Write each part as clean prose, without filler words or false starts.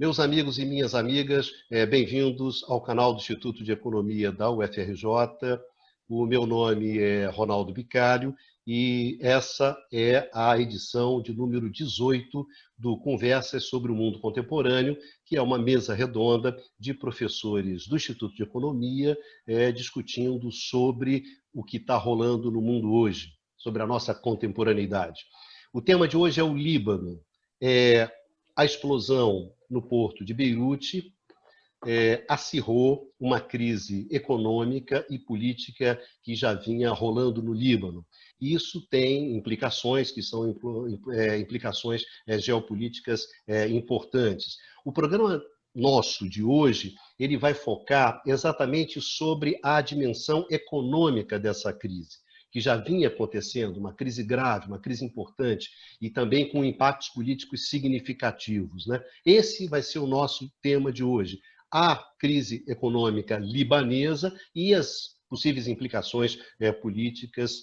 Meus amigos e minhas amigas, bem-vindos ao canal do Instituto de Economia da UFRJ. O meu nome é Ronaldo Bicalho e essa é a edição de número 18 do Conversas sobre o Mundo Contemporâneo, que é uma mesa redonda de professores do Instituto de Economia discutindo sobre o que está rolando no mundo hoje, sobre a nossa contemporaneidade. O tema de hoje é o Líbano. A explosão no porto de Beirute acirrou uma crise econômica e política que já vinha rolando no Líbano. Isso tem implicações que são implicações geopolíticas importantes. O programa nosso de hoje, ele vai focar exatamente sobre a dimensão econômica dessa crise, que já vinha acontecendo, uma crise grave, uma crise importante, e também com impactos políticos significativos, né? Esse vai ser o nosso tema de hoje, a crise econômica libanesa e as possíveis implicações políticas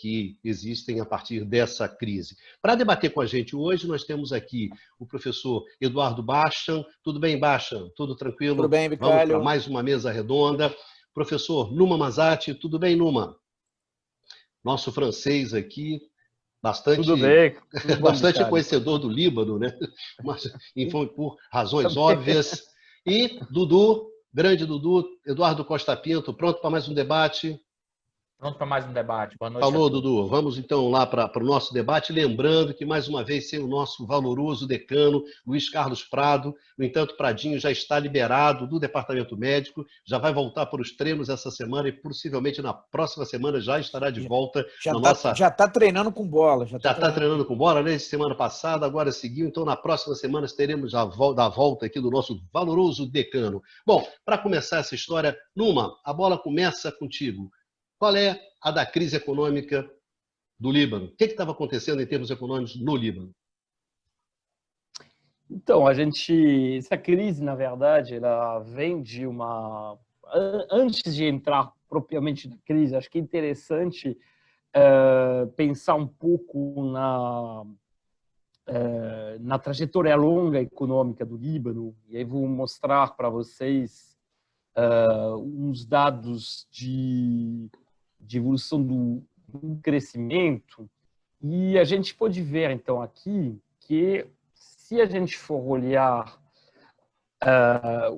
que existem a partir dessa crise. Para debater com a gente hoje, nós temos aqui o professor Eduardo Bachan. Tudo bem, Bachan? Tudo tranquilo? Tudo bem, Bicalho. Vamos para mais uma mesa redonda. Professor Numa Mazati, tudo bem, Numa? Nosso francês aqui, bastante conhecedor do Líbano, né? Mas, enfim, por razões óbvias. E Dudu, grande Dudu, Eduardo Costa Pinto, pronto para mais um debate? Pronto para mais um debate. Boa noite. Falou, Dudu. Vamos então lá para o nosso debate, lembrando que mais uma vez sem o nosso valoroso decano, Luiz Carlos Prado. No entanto, Pradinho já está liberado do departamento médico, já vai voltar para os treinos essa semana e possivelmente na próxima semana já estará de volta. Já está treinando com bola. Já está treinando com bola, né? Semana passada, agora seguiu. Então, na próxima semana teremos a volta aqui do nosso valoroso decano. Bom, para começar essa história, Numa, a bola começa contigo. Qual é a da crise econômica do Líbano? O que estava acontecendo em termos econômicos no Líbano? Então, essa crise, na verdade, ela vem de uma... Antes de entrar propriamente na crise, acho que é interessante pensar um pouco na trajetória longa econômica do Líbano. E aí vou mostrar para vocês uns dados de evolução do crescimento, e a gente pode ver, então, aqui, que se a gente for olhar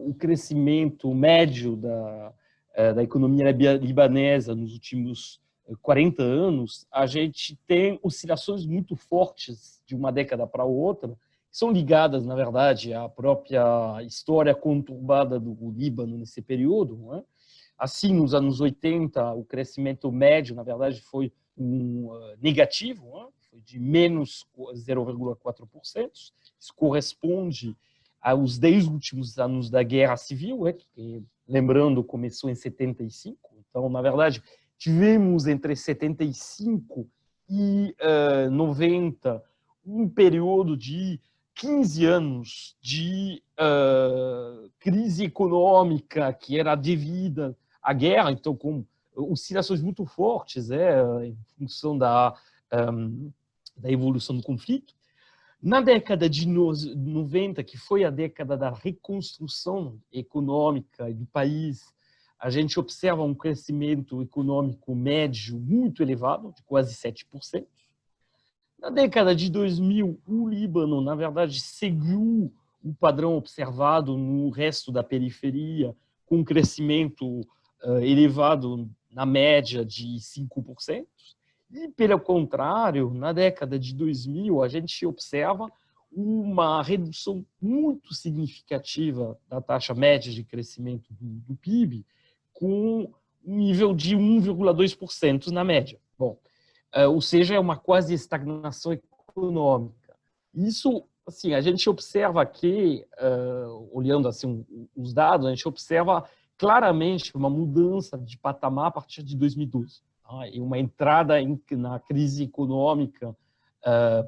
o crescimento médio da economia libanesa nos últimos 40 anos, a gente tem oscilações muito fortes de uma década para outra, que são ligadas, na verdade, à própria história conturbada do Líbano nesse período, não é? Assim, nos anos 80, o crescimento médio, na verdade, foi negativo, né? Foi de menos 0,4%. Isso corresponde aos 10 últimos anos da Guerra Civil, que, lembrando, começou em 75. Então, na verdade, tivemos entre 75 e 90 um período de 15 anos de crise econômica que era devida à guerra, então com oscilações muito fortes em função da evolução do conflito. Na década de 90, que foi a década da reconstrução econômica do país, a gente observa um crescimento econômico médio muito elevado, de quase 7%. Na década de 2000, o Líbano, na verdade, seguiu o padrão observado no resto da periferia, com um crescimento elevado na média de 5%. E, pelo contrário, na década de 2000, a gente observa uma redução muito significativa da taxa média de crescimento do PIB, com um nível de 1,2% na média. Bom, ou seja, é uma quase estagnação econômica. Isso, assim, a gente observa que, olhando assim os dados, a gente observa claramente uma mudança de patamar a partir de 2012, tá? E uma entrada na crise econômica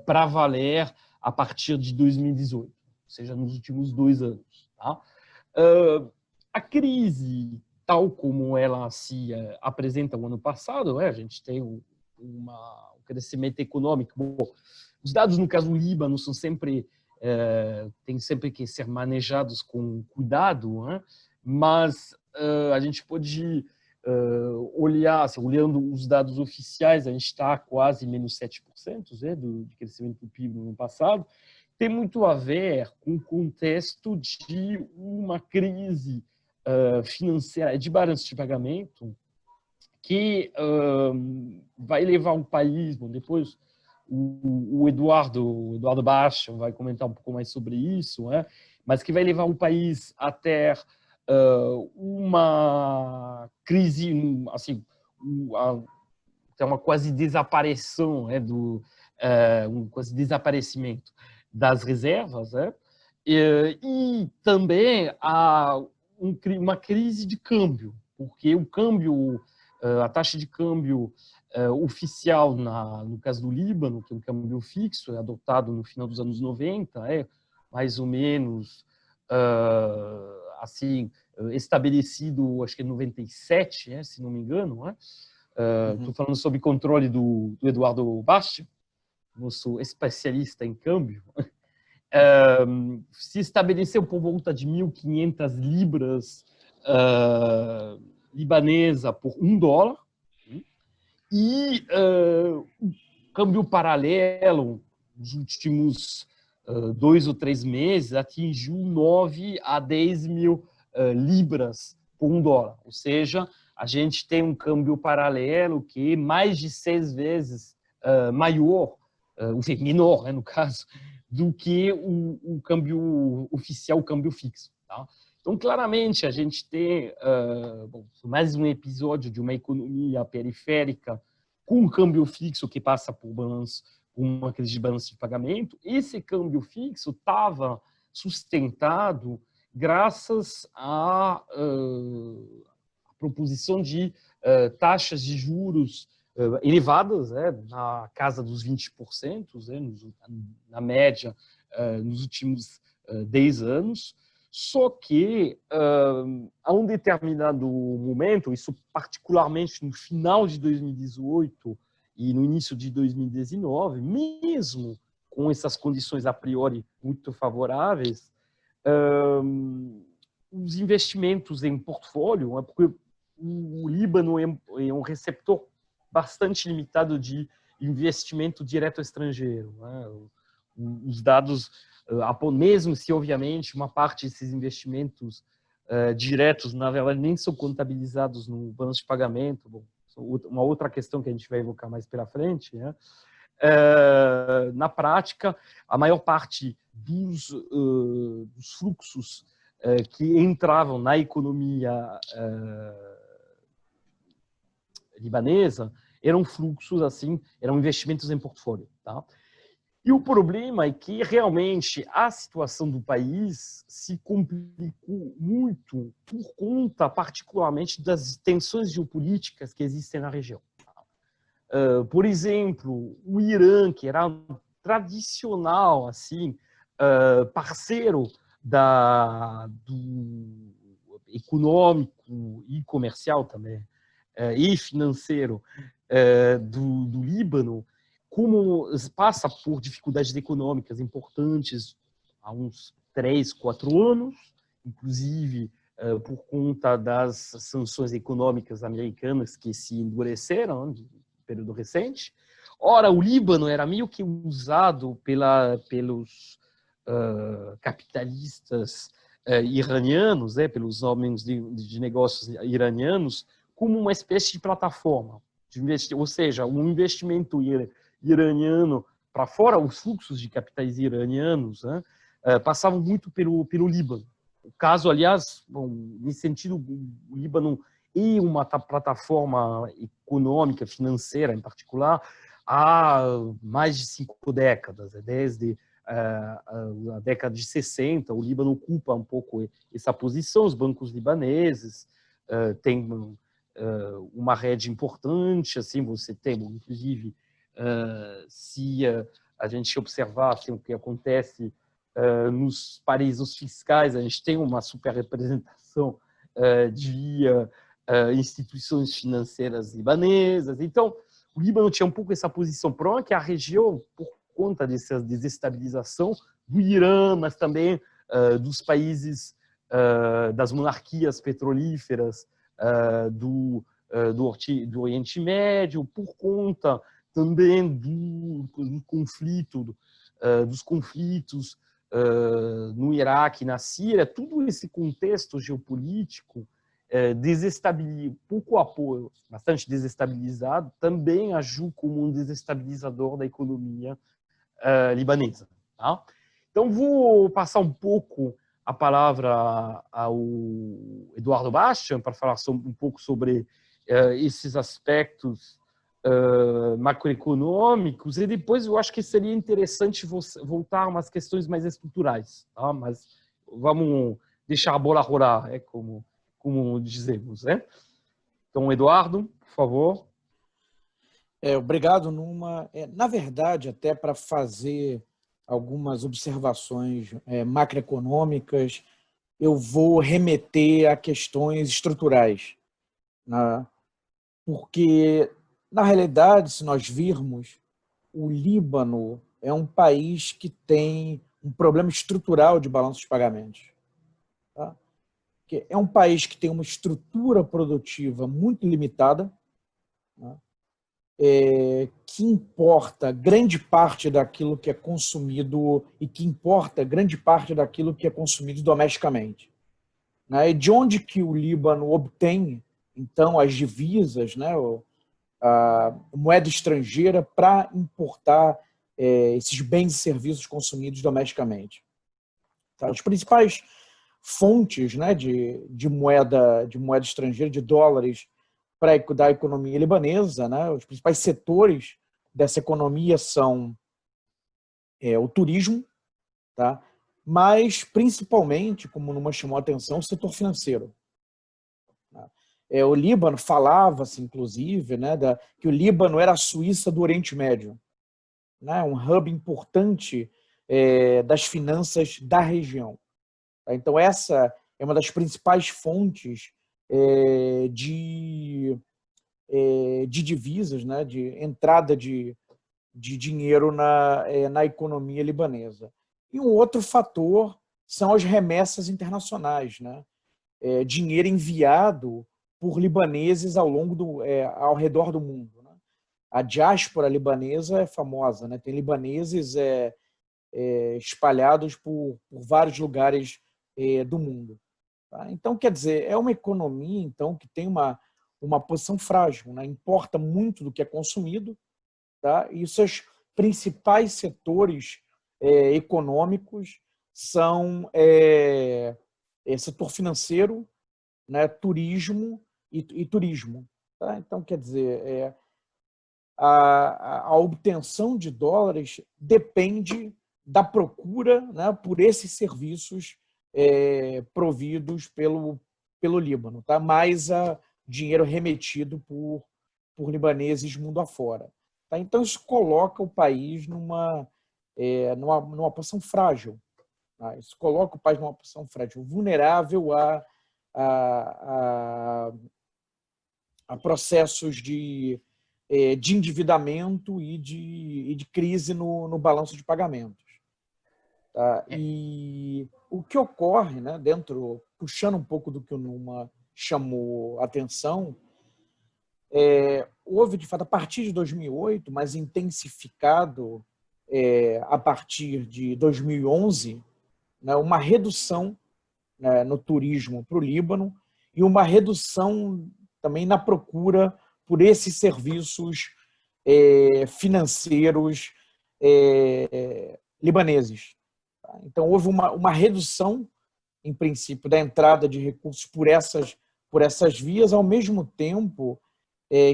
para valer a partir de 2018, ou seja, nos últimos 2 anos. Tá? A crise, tal como ela se apresenta no ano passado, a gente tem um crescimento econômico. Bom, os dados, no caso do Líbano, são sempre têm sempre que ser manejados com cuidado, né? Mas a gente pode olhar, assim, olhando os dados oficiais, a gente está quase menos 7%, né, de crescimento do PIB no ano passado. Tem muito a ver com o contexto de uma crise financeira de balanço de pagamento que vai levar o país, bom, depois o Eduardo Bastian vai comentar um pouco mais sobre isso, né? Mas que vai levar o país a ter uma crise, assim, até uma quase desaparição, né, um quase desaparecimento das reservas, né? E também uma crise de câmbio, porque o câmbio, a taxa de câmbio oficial no caso do Líbano, que é um câmbio fixo, adotado no final dos anos 90, mais ou menos assim, estabelecido, acho que em 97, se não me engano. Estou falando sob controle do Eduardo Bastian, nosso especialista em câmbio. Se estabeleceu por volta de 1.500 libras libanesa por $1. E o câmbio paralelo, nos últimos 2 ou 3 meses, atingiu 9 a 10 mil libras por $1. Ou seja, a gente tem um câmbio paralelo que é mais de 6 vezes maior, menor, né, no caso, do que o câmbio oficial, o câmbio fixo. Tá? Então, claramente, a gente tem mais um episódio de uma economia periférica com um câmbio fixo que passa por uma crise de balanço de pagamento. Esse câmbio fixo estava sustentado graças à proposição de taxas de juros elevadas, na casa dos 20%, na média, nos últimos 10 anos. Só que, a um determinado momento, isso particularmente no final de 2018 e no início de 2019, mesmo com essas condições a priori muito favoráveis, os investimentos em portfólio, porque o Líbano é um receptor bastante limitado de investimento direto estrangeiro. Os dados, mesmo se, obviamente, uma parte desses investimentos diretos, na verdade, nem são contabilizados no balanço de pagamento. Bom, uma outra questão que a gente vai evocar mais pela frente, né? Na prática, a maior parte dos fluxos que entravam na economia libanesa eram fluxos, assim, eram investimentos em portfólio. Tá? E o problema é que, realmente, a situação do país se complicou muito por conta, particularmente, das tensões geopolíticas que existem na região. Por exemplo, o Irã, que era tradicional, assim, parceiro do econômico e comercial também, e financeiro do Líbano, como passa por dificuldades econômicas importantes há uns 3, 4 anos, inclusive por conta das sanções econômicas americanas que se endureceram no período recente. Ora, o Líbano era meio que usado pelos capitalistas iranianos, pelos homens de negócios iranianos, como uma espécie de plataforma, ou seja, um investimento iraniano para fora, os fluxos de capitais iranianos passavam muito pelo Líbano. O caso, aliás, bom, nesse sentido, o Líbano é uma plataforma econômica, financeira, em particular, há mais de 5 décadas, desde a década de 60, o Líbano ocupa um pouco essa posição, os bancos libaneses têm uma rede importante, assim, você tem, inclusive, se a gente observar assim, o que acontece nos paraísos fiscais, a gente tem uma super representação de instituições financeiras libanesas. Então, o Líbano tinha um pouco essa posição. O problema é que a região, por conta dessa desestabilização, do Irã, mas também dos países das monarquias petrolíferas do Oriente Médio, por conta também dos conflitos no Iraque, na Síria, todo esse contexto geopolítico pouco a pouco, bastante desestabilizado, também agiu como um desestabilizador da economia libanesa. Tá? Então, vou passar um pouco a palavra ao Eduardo Bastian para falar um pouco sobre esses aspectos macroeconômicos, e depois eu acho que seria interessante voltar a umas questões mais estruturais, tá? Mas vamos deixar a bola rolar, como dizemos, né? Então, Eduardo, por favor. Obrigado, Numa. Na verdade, até para fazer algumas observações macroeconômicas, eu vou remeter a questões estruturais, né? Porque, na realidade, se nós virmos, o Líbano é um país que tem um problema estrutural de balanço de pagamentos. Tá? Que é um país que tem uma estrutura produtiva muito limitada, né? Que importa grande parte daquilo que é consumido e que importa grande parte daquilo que é consumido domesticamente. Né? E de onde que o Líbano obtém, então, as divisas, né, a moeda estrangeira para importar esses bens e serviços consumidos domesticamente? Tá? As principais fontes, né, de moeda estrangeira, de dólares, da economia libanesa, né? Os principais setores dessa economia são o turismo, tá? Mas principalmente, como Numa chamou a atenção, o setor financeiro. O Líbano falava-se, inclusive, né, que o Líbano era a Suíça do Oriente Médio, né? Um hub importante das finanças da região. Tá? Então, essa é uma das principais fontes de divisas, né, de entrada de dinheiro na economia libanesa. E um outro fator são as remessas internacionais, né? Dinheiro enviado por libaneses ao redor do mundo. Né? A diáspora libanesa é famosa, né? Tem libaneses espalhados por vários lugares do mundo. Tá? Então, quer dizer, é uma economia então, que tem uma posição frágil, né? Importa muito do que é consumido, tá? E os seus principais setores econômicos são setor financeiro, né? Turismo e turismo. Tá? Então, quer dizer, a obtenção de dólares depende da procura, né, por esses serviços providos pelo Líbano, tá? Mais dinheiro remetido por libaneses mundo afora. Tá? Então, isso coloca o país numa posição frágil. Tá? Isso coloca o país numa posição frágil, vulnerável a processos de endividamento e de crise no balanço de pagamentos. Tá? E o que ocorre, né, puxando um pouco do que o Numa chamou a atenção, houve, de fato, a partir de 2008, mas intensificado a partir de 2011, né, uma redução, né, no turismo para o Líbano e uma redução também na procura por esses serviços financeiros libaneses. Então, houve uma redução, em princípio, da entrada de recursos por essas vias, ao mesmo tempo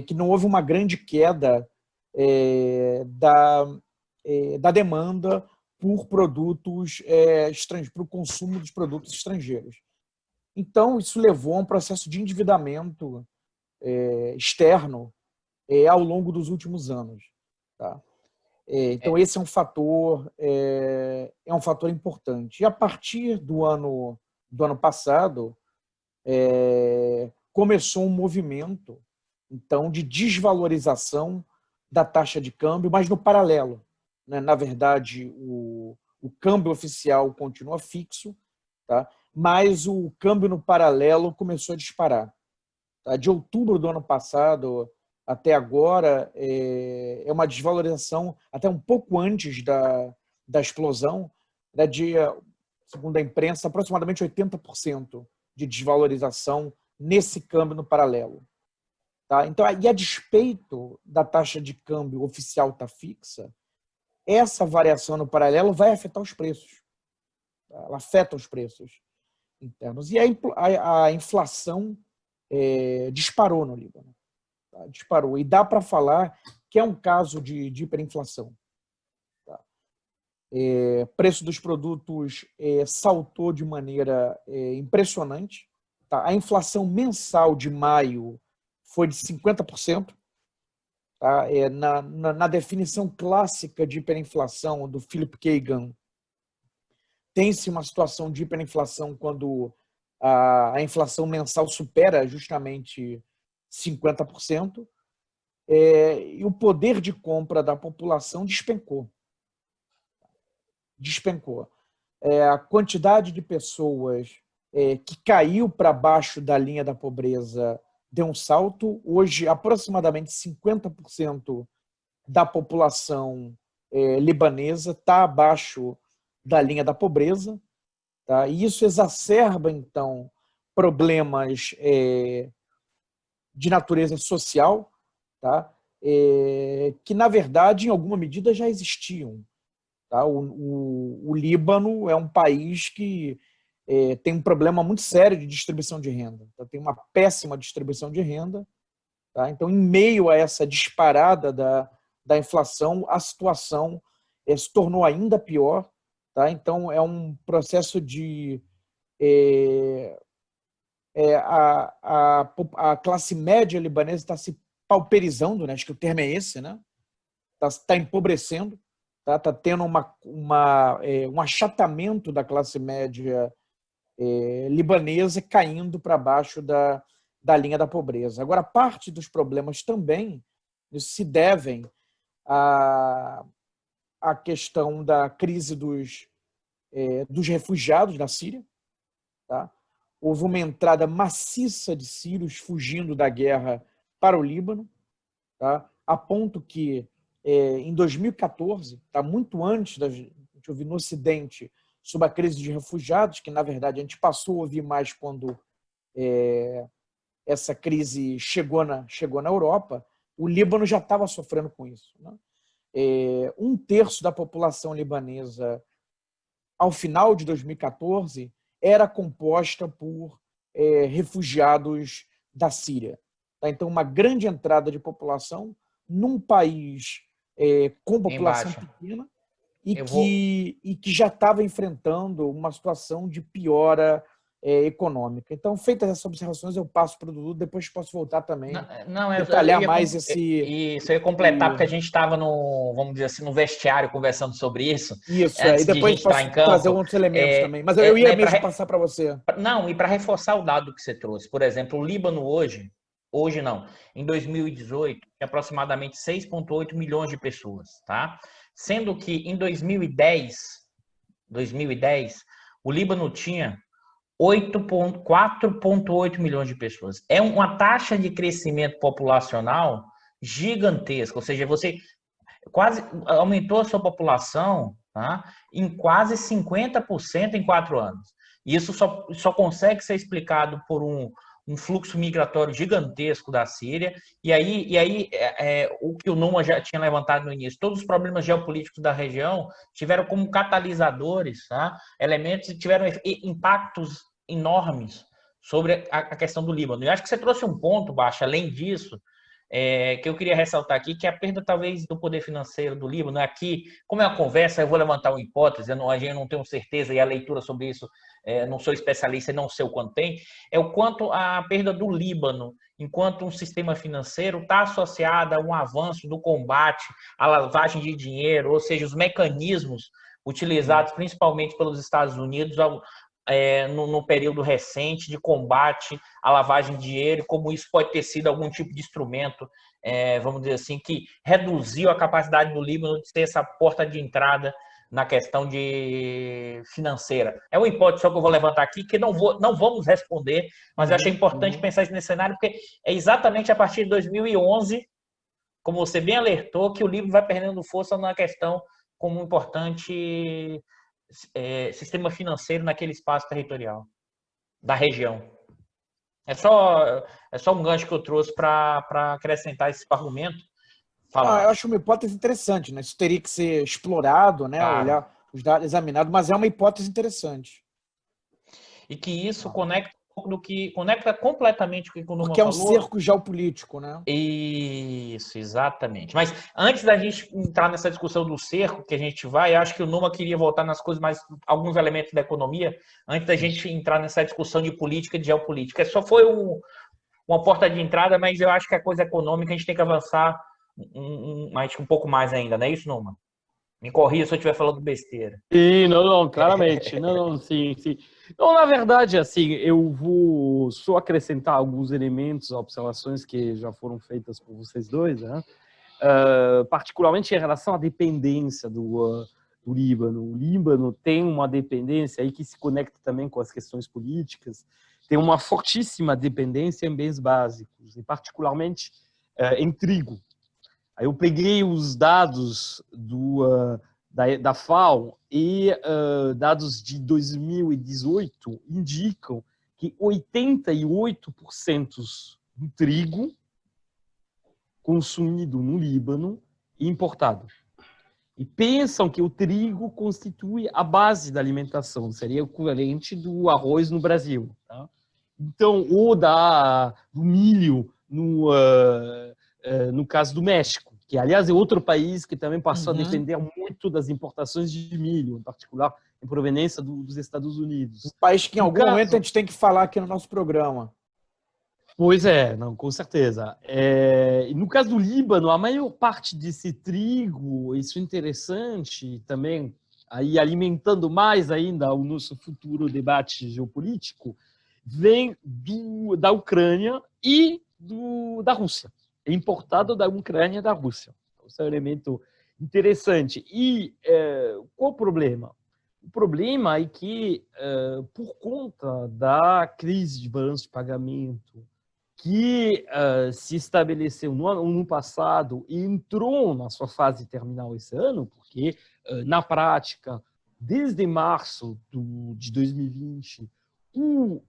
que não houve uma grande queda da demanda por produtos estrangeiros, para o consumo dos produtos estrangeiros. Então, isso levou a um processo de endividamento externo ao longo dos últimos anos. Tá? Então, esse é um fator importante. E a partir do ano passado, começou um movimento então, de desvalorização da taxa de câmbio, mas no paralelo. Né? Na verdade, o o câmbio oficial continua fixo, tá? Mas o câmbio no paralelo começou a disparar. Tá? De outubro do ano passado até agora, é uma desvalorização até um pouco antes da explosão, né, segundo a imprensa, aproximadamente 80% de desvalorização nesse câmbio no paralelo. Tá? Então, e a despeito da taxa de câmbio oficial estar fixa, essa variação no paralelo vai afetar os preços. Tá? Ela afeta os preços internos. E a inflação disparou no Líbano. Tá? Disparou. E dá para falar que é um caso de hiperinflação. Tá? Preço dos produtos saltou de maneira impressionante. Tá? A inflação mensal de maio foi de 50%. Tá? Na definição clássica de hiperinflação do Philip Kagan, tem-se uma situação de hiperinflação quando a inflação mensal supera justamente 50%, e o poder de compra da população despencou. Despencou. A quantidade de pessoas que caiu para baixo da linha da pobreza deu um salto. Hoje, aproximadamente 50% da população libanesa está abaixo da linha da pobreza. Tá? E isso exacerba, então, problemas de natureza social, tá? Que, na verdade, em alguma medida já existiam. Tá? O Líbano é um país que tem um problema muito sério de distribuição de renda. Tá? Tem uma péssima distribuição de renda. Tá? Então, em meio a essa disparada da inflação, a situação se tornou ainda pior. Tá? Então, é um processo de... a classe média libanesa está se pauperizando, né? Acho que o termo é esse, né? Tá empobrecendo, tá tendo um achatamento da classe média libanesa, caindo para baixo da linha da pobreza. Agora, parte dos problemas também se devem à questão da crise dos refugiados da Síria. Tá? Houve uma entrada maciça de sírios fugindo da guerra para o Líbano, tá? A ponto que, em 2014, tá, muito antes da gente ouvir no Ocidente sobre a crise de refugiados, que, na verdade, a gente passou a ouvir mais quando essa crise chegou na Europa, o Líbano já estava sofrendo com isso. Né? 1/3 da população libanesa, ao final de 2014, era composta por refugiados da Síria. Tá? Então, uma grande entrada de população num país com população pequena e que já estava enfrentando uma situação de piora econômica. Então, feitas essas observações, eu passo para o Dudu, depois posso voltar também, detalhar mais esse... Isso, eu ia completar, porque a gente estava vamos dizer assim, no vestiário conversando sobre isso. Isso, e depois posso trazer outros elementos também. Mas eu ia mesmo passar para você. Não, e para reforçar o dado que você trouxe, por exemplo, o Líbano hoje não, em 2018, tinha aproximadamente 6,8 milhões de pessoas, tá? Sendo que em 2010, o Líbano tinha 4,8 milhões de pessoas. É uma taxa de crescimento populacional gigantesca, ou seja, você quase aumentou a sua população, tá, em quase 50% em 4 anos. E isso só consegue ser explicado por um fluxo migratório gigantesco da Síria. E aí o que o Numa já tinha levantado no início, todos os problemas geopolíticos da região tiveram como catalisadores, tá, elementos e tiveram impactos enormes sobre a questão do Líbano. E acho que você trouxe um ponto, Baixa, além disso, que eu queria ressaltar aqui, que é a perda, talvez, do poder financeiro do Líbano. Aqui, como é uma conversa, eu vou levantar uma hipótese, a gente não tem certeza, e a leitura sobre isso, não sou especialista e não sei o quanto tem, é o quanto a perda do Líbano, enquanto um sistema financeiro, está associada a um avanço do combate à lavagem de dinheiro, ou seja, os mecanismos utilizados principalmente pelos Estados Unidos no período recente de combate à lavagem de dinheiro, como isso pode ter sido algum tipo de instrumento, vamos dizer assim, que reduziu a capacidade do Líbano de ter essa porta de entrada na questão de financeira? É uma hipótese só que eu vou levantar aqui, que não vamos responder, mas eu achei importante pensar isso nesse cenário, porque é exatamente a partir de 2011, como você bem alertou, que o livro vai perdendo força na questão como um importante sistema financeiro naquele espaço territorial da região. É só um gancho que eu trouxe para acrescentar esse argumento. Eu acho uma hipótese interessante, né? Isso teria que ser explorado, né? Claro. Olhar os dados examinados, mas é uma hipótese interessante. E que isso conecta completamente com o que o Numa Porque é um falou. cerco geopolítico, né? Isso, exatamente. Mas antes da gente entrar nessa discussão do cerco que a gente vai, acho que o Numa queria voltar nas coisas mais, alguns elementos da economia, antes da gente entrar nessa discussão de política e de geopolítica. Só foi uma porta de entrada, mas eu acho que a coisa econômica a gente tem que avançar um pouco mais ainda, não é isso, Numa? Me corrija se eu estiver falando besteira. Sim, não, claramente. Não, sim. Não, na verdade, assim, eu vou só acrescentar alguns elementos, observações que já foram feitas por vocês dois, né? Particularmente em relação à dependência do Líbano. O Líbano tem uma dependência aí que se conecta também com as questões políticas, tem uma fortíssima dependência em bens básicos, e particularmente em trigo. Aí eu peguei os dados da FAO e dados de 2018 indicam que 88% do trigo consumido no Líbano é importado. E pensam que o trigo constitui a base da alimentação, seria o equivalente do arroz no Brasil. Tá? Então, ou do milho no caso do México, que, aliás, é outro país que também passou a depender muito das importações de milho, em particular em proveniência dos Estados Unidos. Um país que, em algum momento, a gente tem que falar aqui no nosso programa. Pois é, não, com certeza. No caso do Líbano, a maior parte desse trigo, isso é interessante também, aí alimentando mais ainda o nosso futuro debate geopolítico, vem da Ucrânia e da Rússia. É importado da Ucrânia e da Rússia. Esse é um elemento interessante. E qual o problema? O problema é que, por conta da crise de balanço de pagamento que se estabeleceu no ano passado e entrou na sua fase terminal esse ano, porque, na prática, desde março de 2020, o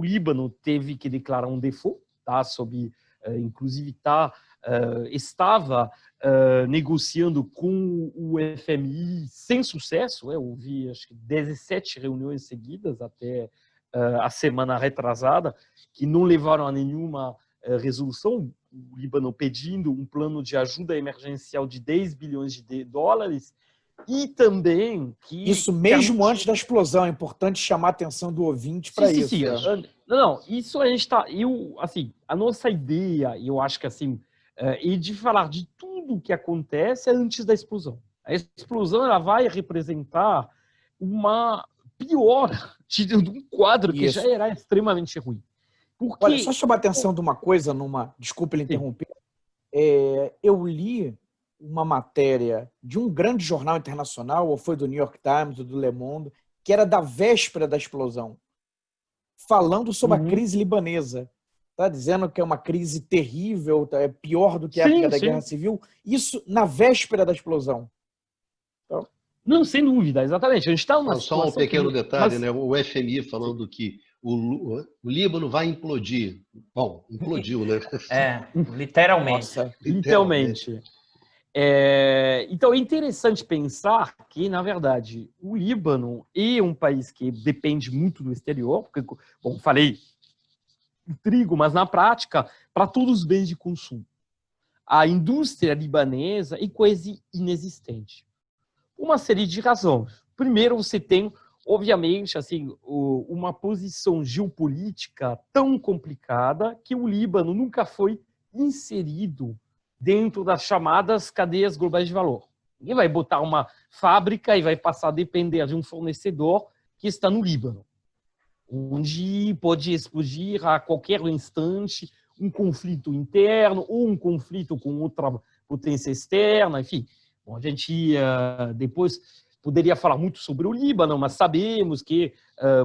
Líbano teve que declarar um default, tá? Inclusive estava negociando com o FMI sem sucesso. Houve, acho que, 17 reuniões seguidas até a semana retrasada, que não levaram a nenhuma resolução. O Líbano pedindo um plano de ajuda emergencial de 10 bilhões de dólares, e também que... Isso mesmo antes da explosão, é importante chamar a atenção do ouvinte para isso. Sim. Não, isso a gente está... Assim, a nossa ideia, eu acho que assim, é de falar de tudo o que acontece antes da explosão. A explosão ela vai representar uma piora de um quadro que já era extremamente ruim. Porque... Olha, só chamar a atenção de uma coisa, desculpa ele interromper. Eu li uma matéria de um grande jornal internacional, ou foi do New York Times, ou do Le Monde, que era da véspera da explosão, falando sobre a crise libanesa. Está dizendo que é uma crise terrível, é pior do que a época da Guerra Civil. Isso na véspera da explosão. Então... Não, sem dúvida, exatamente. A gente está numa só um pequeno detalhe, né? O FMI falando que o Líbano vai implodir. Bom, implodiu, né? Literalmente. Nossa, literalmente. Então, é interessante pensar que, na verdade, o Líbano é um país que depende muito do exterior, porque, bom, falei do trigo, mas na prática, para todos os bens de consumo. A indústria libanesa é quase inexistente. Uma série de razões. Primeiro, você tem, obviamente, assim, uma posição geopolítica tão complicada que o Líbano nunca foi inserido dentro das chamadas cadeias globais de valor. Ninguém vai botar uma fábrica e vai passar a depender de um fornecedor que está no Líbano, onde pode explodir a qualquer instante um conflito interno ou um conflito com outra potência externa, enfim. Bom, a gente depois poderia falar muito sobre o Líbano, mas sabemos que,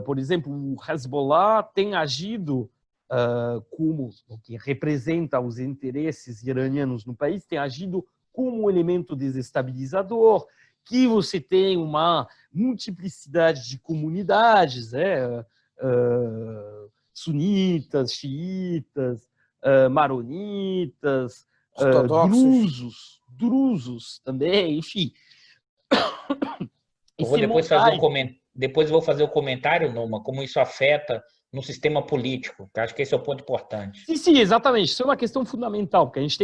por exemplo, o Hezbollah tem agido como o que representa os interesses iranianos no país, tem agido como um elemento desestabilizador, que você tem uma multiplicidade de comunidades, sunitas, xiitas, maronitas, drusos também, enfim. Eu vou depois vou fazer o comentário, Numa, como isso afeta no sistema político, que acho que esse é o ponto importante. Sim, exatamente. Isso é uma questão fundamental, porque a gente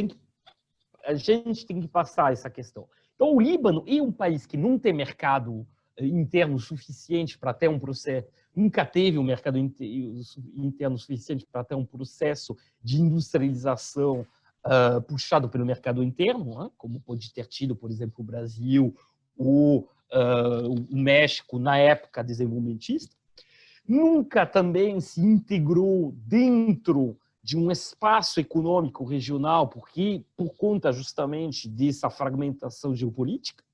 tem que passar essa questão. Então, o Líbano é um país que não tem mercado interno suficiente para ter um processo, nunca teve um mercado interno suficiente para ter um processo de industrialização puxado pelo mercado interno, como pode ter tido, por exemplo, o Brasil ou o México na época desenvolvimentista. Nunca também se integrou dentro de um espaço econômico regional, porque por conta justamente dessa fragmentação geopolítica,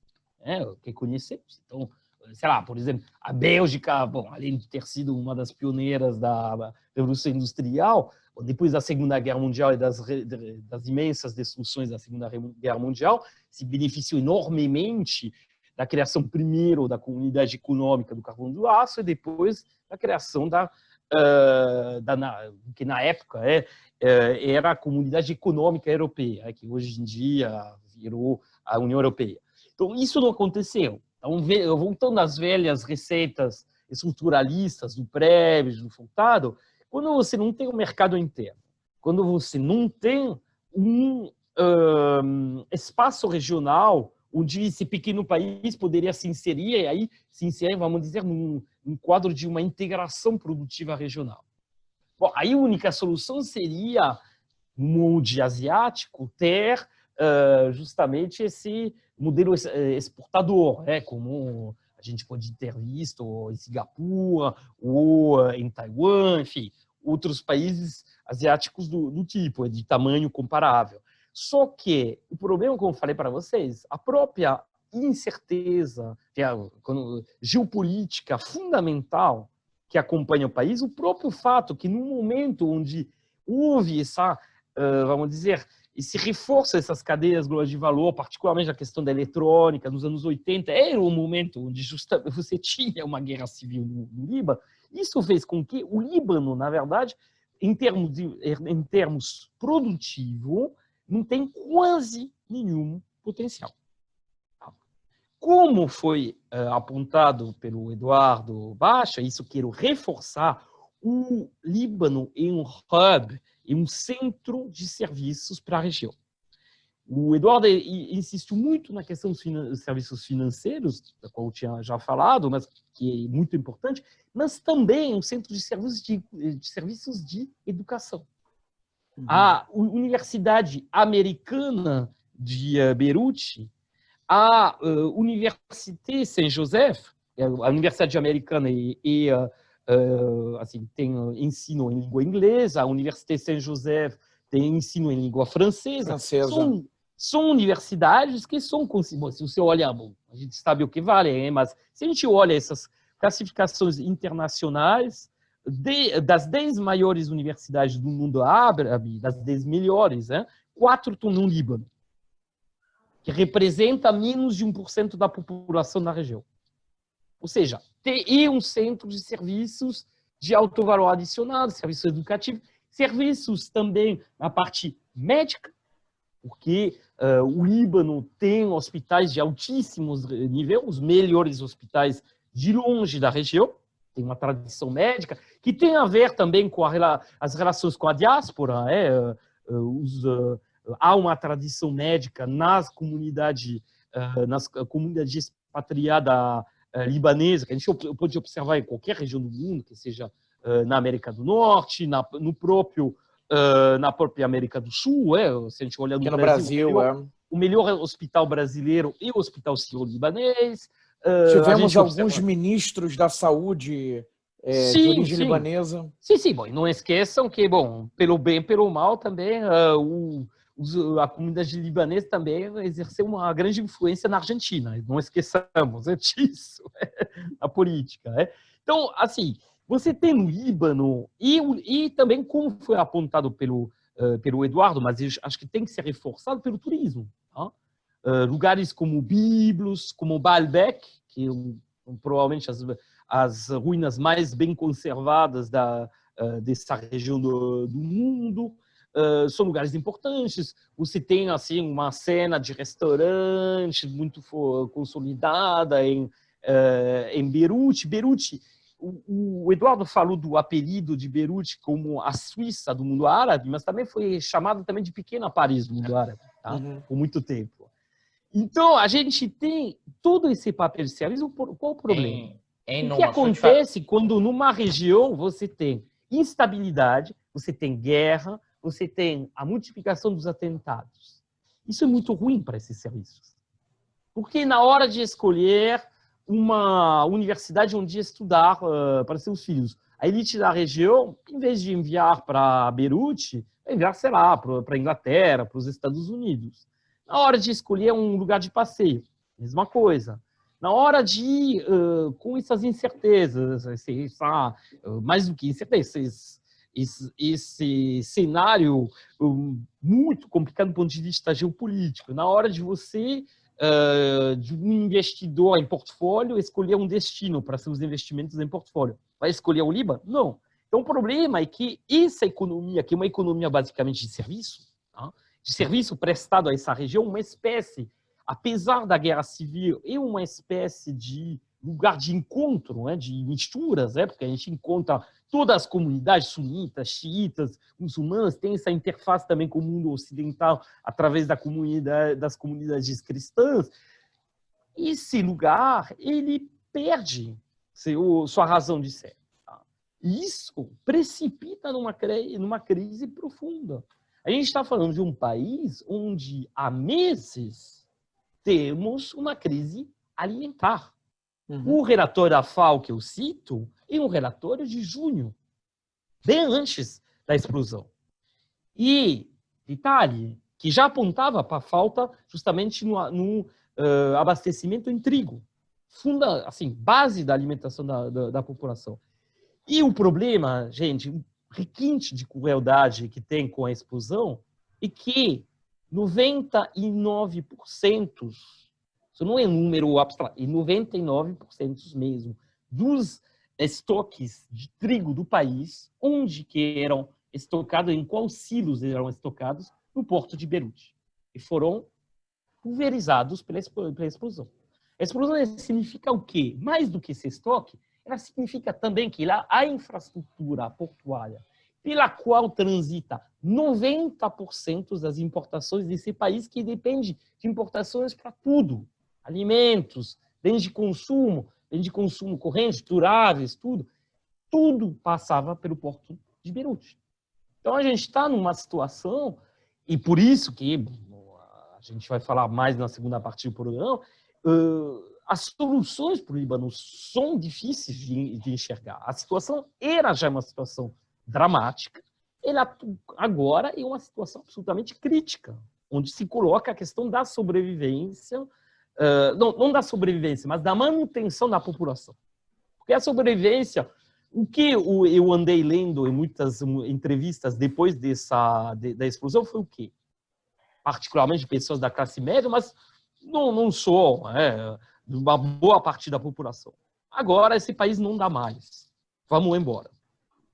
que conhecemos. Então, sei lá, por exemplo, a Bélgica, bom, além de ter sido uma das pioneiras da Revolução Industrial, depois da Segunda Guerra Mundial e das imensas destruições da Segunda Guerra Mundial, se beneficiou enormemente da criação primeiro da Comunidade Econômica do Carvão do Aço e depois da criação que na época era a Comunidade Econômica Europeia, que hoje em dia virou a União Europeia. Então, isso não aconteceu. Então, voltando às velhas receitas estruturalistas do Preves, do Furtado, quando você não tem um mercado interno, quando você não tem um espaço regional onde esse pequeno país poderia se inserir, e aí se inserir, vamos dizer, num quadro de uma integração produtiva regional. Bom, aí a única solução seria, no molde asiático, ter justamente esse modelo exportador, como a gente pode ter visto em Singapura ou em Taiwan, enfim, outros países asiáticos do tipo, de tamanho comparável. Só que o problema, como eu falei para vocês, a própria incerteza geopolítica fundamental que acompanha o país, o próprio fato que no momento onde houve vamos dizer, esse reforço dessas cadeias globais de valor, particularmente a questão da eletrônica, nos anos 80, era um momento onde justamente você tinha uma guerra civil no Líbano. Isso fez com que o Líbano, na verdade, em termos produtivos, não tem quase nenhum potencial. Como foi apontado pelo Eduardo Baixa, isso quero reforçar, o Líbano é um hub, é um centro de serviços para a região. O Eduardo insistiu muito na questão dos serviços financeiros, da qual eu tinha já falado, mas que é muito importante, mas também um centro de serviços de educação. A Universidade Americana de Beirute, a Université Saint-Joseph, a Universidade Americana assim, tem ensino em língua inglesa, a Université Saint-Joseph tem ensino em língua francesa. São universidades que são, bom, se você olha, bom, a gente sabe o que vale, mas se a gente olha essas classificações internacionais, das 10 maiores universidades do mundo árabe, das 10 melhores, 4 estão no Líbano, que representa menos de 1% da população na região. Ou seja, tem um centro de serviços de alto valor adicionado, serviços educativos, serviços também na parte médica, porque o Líbano tem hospitais de altíssimos níveis, os melhores hospitais de longe da região, tem uma tradição médica, que tem a ver também com as relações com a diáspora. Há uma tradição médica nas comunidades expatriadas libanesa, que a gente pode observar em qualquer região do mundo, que seja na América do Norte, na própria América do Sul, se a gente olhar no Brasil, o melhor hospital brasileiro é o Hospital Sírio-Libanês. Tivemos alguns ministros da saúde de origem libanesa. Sim. Bom, não esqueçam que, bom, pelo bem e pelo mal também, a comunidade libanesa também exerceu uma grande influência na Argentina. Não esqueçamos disso, na política. Então, assim, você tem no Líbano, e também, como foi apontado pelo Eduardo, mas eu acho que tem que ser reforçado pelo turismo. Tá? Lugares como Byblos, como Baalbek, que provavelmente as ruínas mais bem conservadas dessa região do mundo, são lugares importantes. Você tem assim uma cena de restaurante muito consolidada em Beirute. O Eduardo falou do apelido de Beirute como a Suíça do mundo árabe, mas também foi chamado também de pequena Paris do mundo árabe, tá? Por muito tempo. Então, a gente tem todo esse papel de serviço. Qual o problema? O que acontece quando numa região você tem instabilidade, você tem guerra, você tem a multiplicação dos atentados? Isso é muito ruim para esses serviços. Porque na hora de escolher uma universidade onde estudar para seus filhos, a elite da região, em vez de enviar para Beirute, vai enviar, sei lá, para a Inglaterra, para os Estados Unidos. Na hora de escolher um lugar de passeio, mesma coisa. Na hora de ir com essas incertezas, mais do que incertezas, esse cenário muito complicado do ponto de vista geopolítico, na hora de você, de um investidor em portfólio, escolher um destino para seus investimentos em portfólio. Vai escolher o Líbano? Não. Então, o problema é que essa economia, que é uma economia basicamente de serviço, tá? De serviço prestado a essa região, uma espécie, apesar da guerra civil, é uma espécie de lugar de encontro, de misturas, porque a gente encontra todas as comunidades sunitas, xiitas, muçulmanas, tem essa interface também com o mundo ocidental através das comunidades cristãs. Esse lugar, ele perde sua razão de ser. Tá? Isso precipita numa crise profunda. A gente está falando de um país onde há meses temos uma crise alimentar. O relatório da FAO que eu cito é um relatório de junho, bem antes da explosão. E, detalhe, que já apontava para a falta justamente no abastecimento em trigo, base da alimentação da população. E o problema, gente, o requinte de crueldade que tem com a explosão é que 99%, isso não é um número abstrato, é 99% mesmo, dos estoques de trigo do país, onde que eram estocados, em quais silos eram estocados, no porto de Beirute. E foram pulverizados pela explosão. A explosão significa o quê? Mais do que esse estoque, ela significa também que lá a infraestrutura portuária pela qual transita 90% das importações desse país, que depende de importações para tudo. Alimentos, bens de consumo corrente, duráveis, tudo passava pelo porto de Beirute. Então, a gente está numa situação, e por isso que a gente vai falar mais na segunda parte do programa, as soluções para o Líbano são difíceis de enxergar. A situação era já uma situação dramática, ela agora é uma situação absolutamente crítica, onde se coloca a questão da sobrevivência, não da sobrevivência, mas da manutenção da população. Porque a sobrevivência, o que eu andei lendo em muitas entrevistas depois da explosão foi o quê? Particularmente pessoas da classe média, mas não só, uma boa parte da população. Agora esse país não dá mais, vamos embora.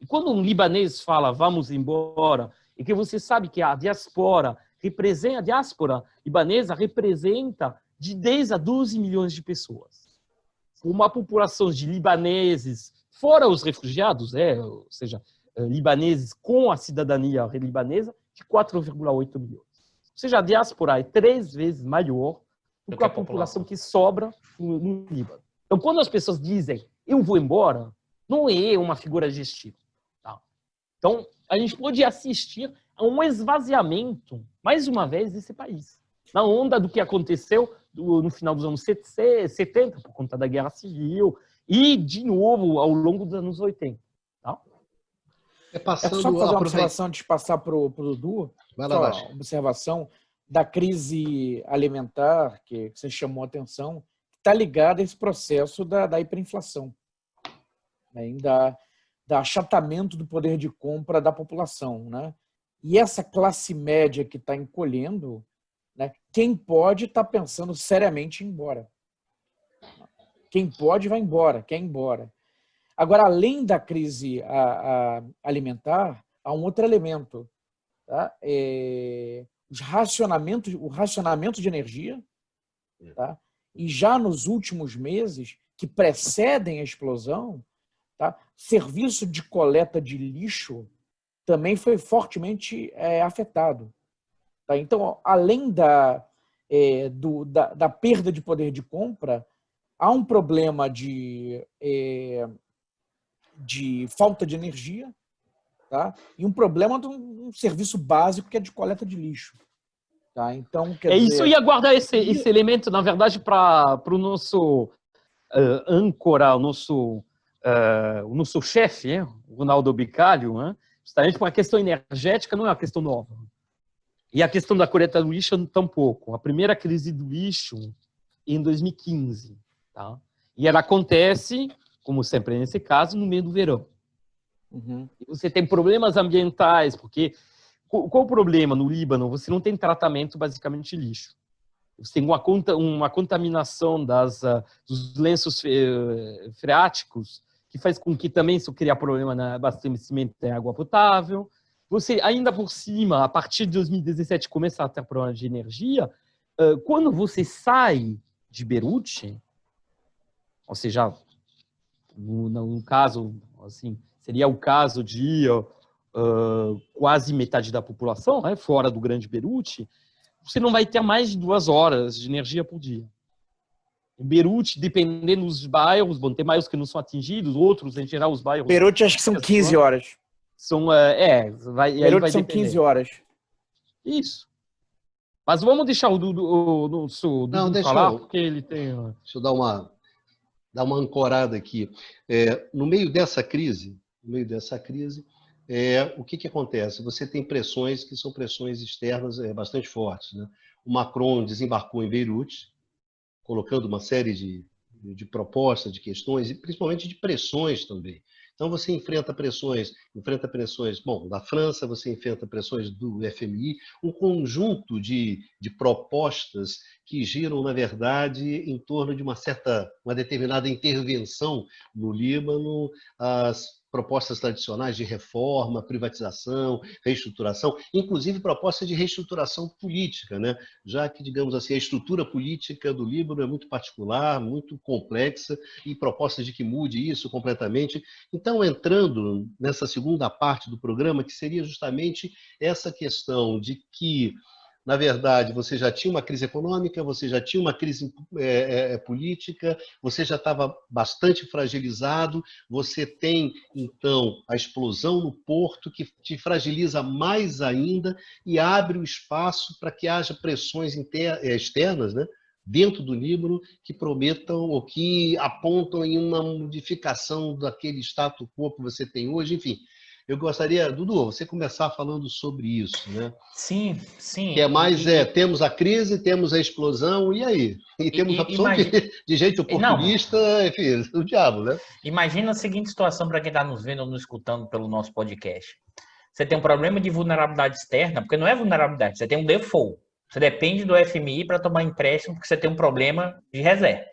E quando um libanês fala vamos embora, e que você sabe que a diáspora libanesa representa de 10 a 12 milhões de pessoas. Uma população de libaneses, fora os refugiados, ou seja, libaneses com a cidadania libanesa, de 4,8 milhões. Ou seja, a diáspora é 3 vezes maior do que a população que sobra no Líbano. Então, quando as pessoas dizem eu vou embora, não é uma figura de estilo. Tá? Então, a gente pode assistir a um esvaziamento, mais uma vez, desse país. Na onda do que aconteceu no final dos anos 70, por conta da Guerra Civil, e, de novo, ao longo dos anos 80. Tá? É só fazer uma observação antes de passar para o Dudu. Vai lá, Baixa. Observação da crise alimentar, que você chamou a atenção, está ligada a esse processo da hiperinflação, né? Da achatamento do poder de compra da população, né? E essa classe média que está encolhendo, né? Quem pode está pensando seriamente em ir embora. Quem pode vai embora, quer ir embora. Agora, além da crise alimentar, há um outro elemento, tá? O racionamento de energia, tá? E já nos últimos meses, que precedem a explosão, tá? Serviço de coleta de lixo também foi fortemente afetado. Tá? Então, além da perda de poder de compra, há um problema de falta de energia, tá? E um problema de um serviço básico que é de coleta de lixo. Tá? Então, quer dizer, isso ia guardar esse elemento, na verdade, para o nosso âncora, o nosso chefe, o Ronaldo Bicalho, justamente porque a questão energética não é uma questão nova. E a questão da coleta do lixo tampouco. A primeira crise do lixo em 2015. Tá? E ela acontece, como sempre nesse caso, no meio do verão. Uhum. E você tem problemas ambientais, porque qual o problema no Líbano? Você não tem tratamento basicamente de lixo. Você tem uma contaminação dos lenços freáticos, que faz com que também isso crie problema no abastecimento de água potável. Você, ainda por cima, a partir de 2017, começa a ter problema de energia. Quando você sai de Beirute, ou seja, no caso, assim, seria o caso de quase metade da população, fora do Grande Beirute, você não vai ter mais de 2 horas de energia por dia. Em Beirute, dependendo dos bairros, vão ter bairros que não são atingidos, outros, em geral, os bairros... Beirute acho que são 15 horas. Beirute são 15 horas. Isso. Mas vamos deixar o Dudu falar, porque ele tem... Deixa eu dar uma ancorada aqui. No meio dessa crise, o que acontece? Você tem pressões que são pressões externas bastante fortes, né? O Macron desembarcou em Beirute, colocando uma série de propostas, de questões, e principalmente de pressões também. Então, você enfrenta pressões, bom, da França, você enfrenta pressões do FMI, um conjunto de propostas que giram, na verdade, em torno de uma determinada intervenção no Líbano, as propostas tradicionais de reforma, privatização, reestruturação, inclusive propostas de reestruturação política, né? Já que, digamos assim, a estrutura política do Líbano é muito particular, muito complexa, e propostas de que mude isso completamente. Então, entrando nessa segunda parte do programa, que seria justamente essa questão de que, na verdade, você já tinha uma crise econômica, você já tinha uma crise política, você já estava bastante fragilizado, você tem, então, a explosão no porto, que te fragiliza mais ainda e abre o espaço para que haja pressões externas, né, dentro do Líbano, que prometam ou que apontam em uma modificação daquele status quo que você tem hoje, enfim. Eu gostaria, Dudu, você começar falando sobre isso, né? Sim. Que é mais, temos a crise, temos a explosão, e aí? E temos a opção de gente oportunista, enfim, o diabo, né? Imagina a seguinte situação para quem está nos vendo ou nos escutando pelo nosso podcast. Você tem um problema de vulnerabilidade externa, porque não é vulnerabilidade, você tem um default. Você depende do FMI para tomar empréstimo, porque você tem um problema de reserva.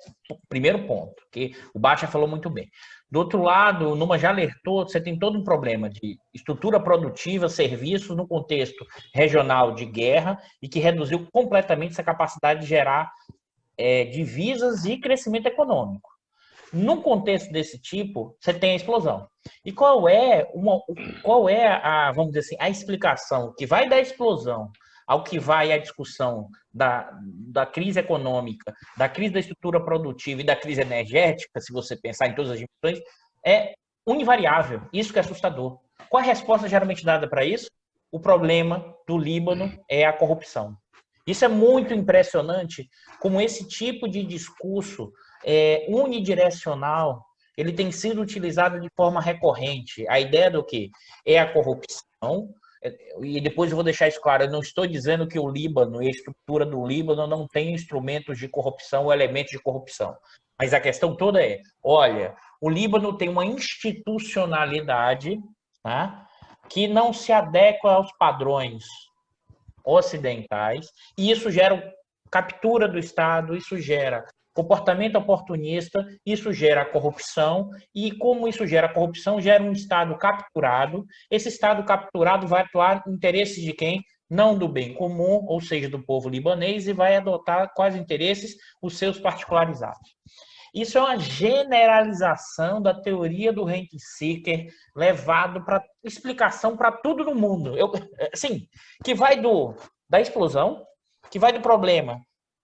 Primeiro ponto, que o Baixa falou muito bem. Do outro lado, o Numa já alertou, você tem todo um problema de estrutura produtiva, serviços no contexto regional de guerra e que reduziu completamente essa capacidade de gerar divisas e crescimento econômico. Num contexto desse tipo, você tem a explosão. E qual é a, vamos dizer assim, a explicação que vai da explosão ao que vai a discussão da crise econômica, da crise da estrutura produtiva e da crise energética, se você pensar em todas as dimensões, é univariável. Isso que é assustador. Qual a resposta geralmente dada para isso? O problema do Líbano é a corrupção. Isso é muito impressionante, como esse tipo de discurso unidirecional, ele tem sido utilizado de forma recorrente. A ideia do quê? É a corrupção, e depois eu vou deixar isso claro, eu não estou dizendo que o Líbano e a estrutura do Líbano não tem instrumentos de corrupção ou elementos de corrupção. Mas a questão toda é, olha, o Líbano tem uma institucionalidade, tá, que não se adequa aos padrões ocidentais, e isso gera captura do Estado, isso gera comportamento oportunista, isso gera corrupção, e como isso gera corrupção, gera um Estado capturado. Esse Estado capturado vai atuar em interesses de quem? Não do bem comum, ou seja, do povo libanês, e vai adotar quais interesses? Os seus particularizados. Isso é uma generalização da teoria do rent-seeker levado para explicação para tudo no mundo. Assim, que vai da explosão, que vai do problema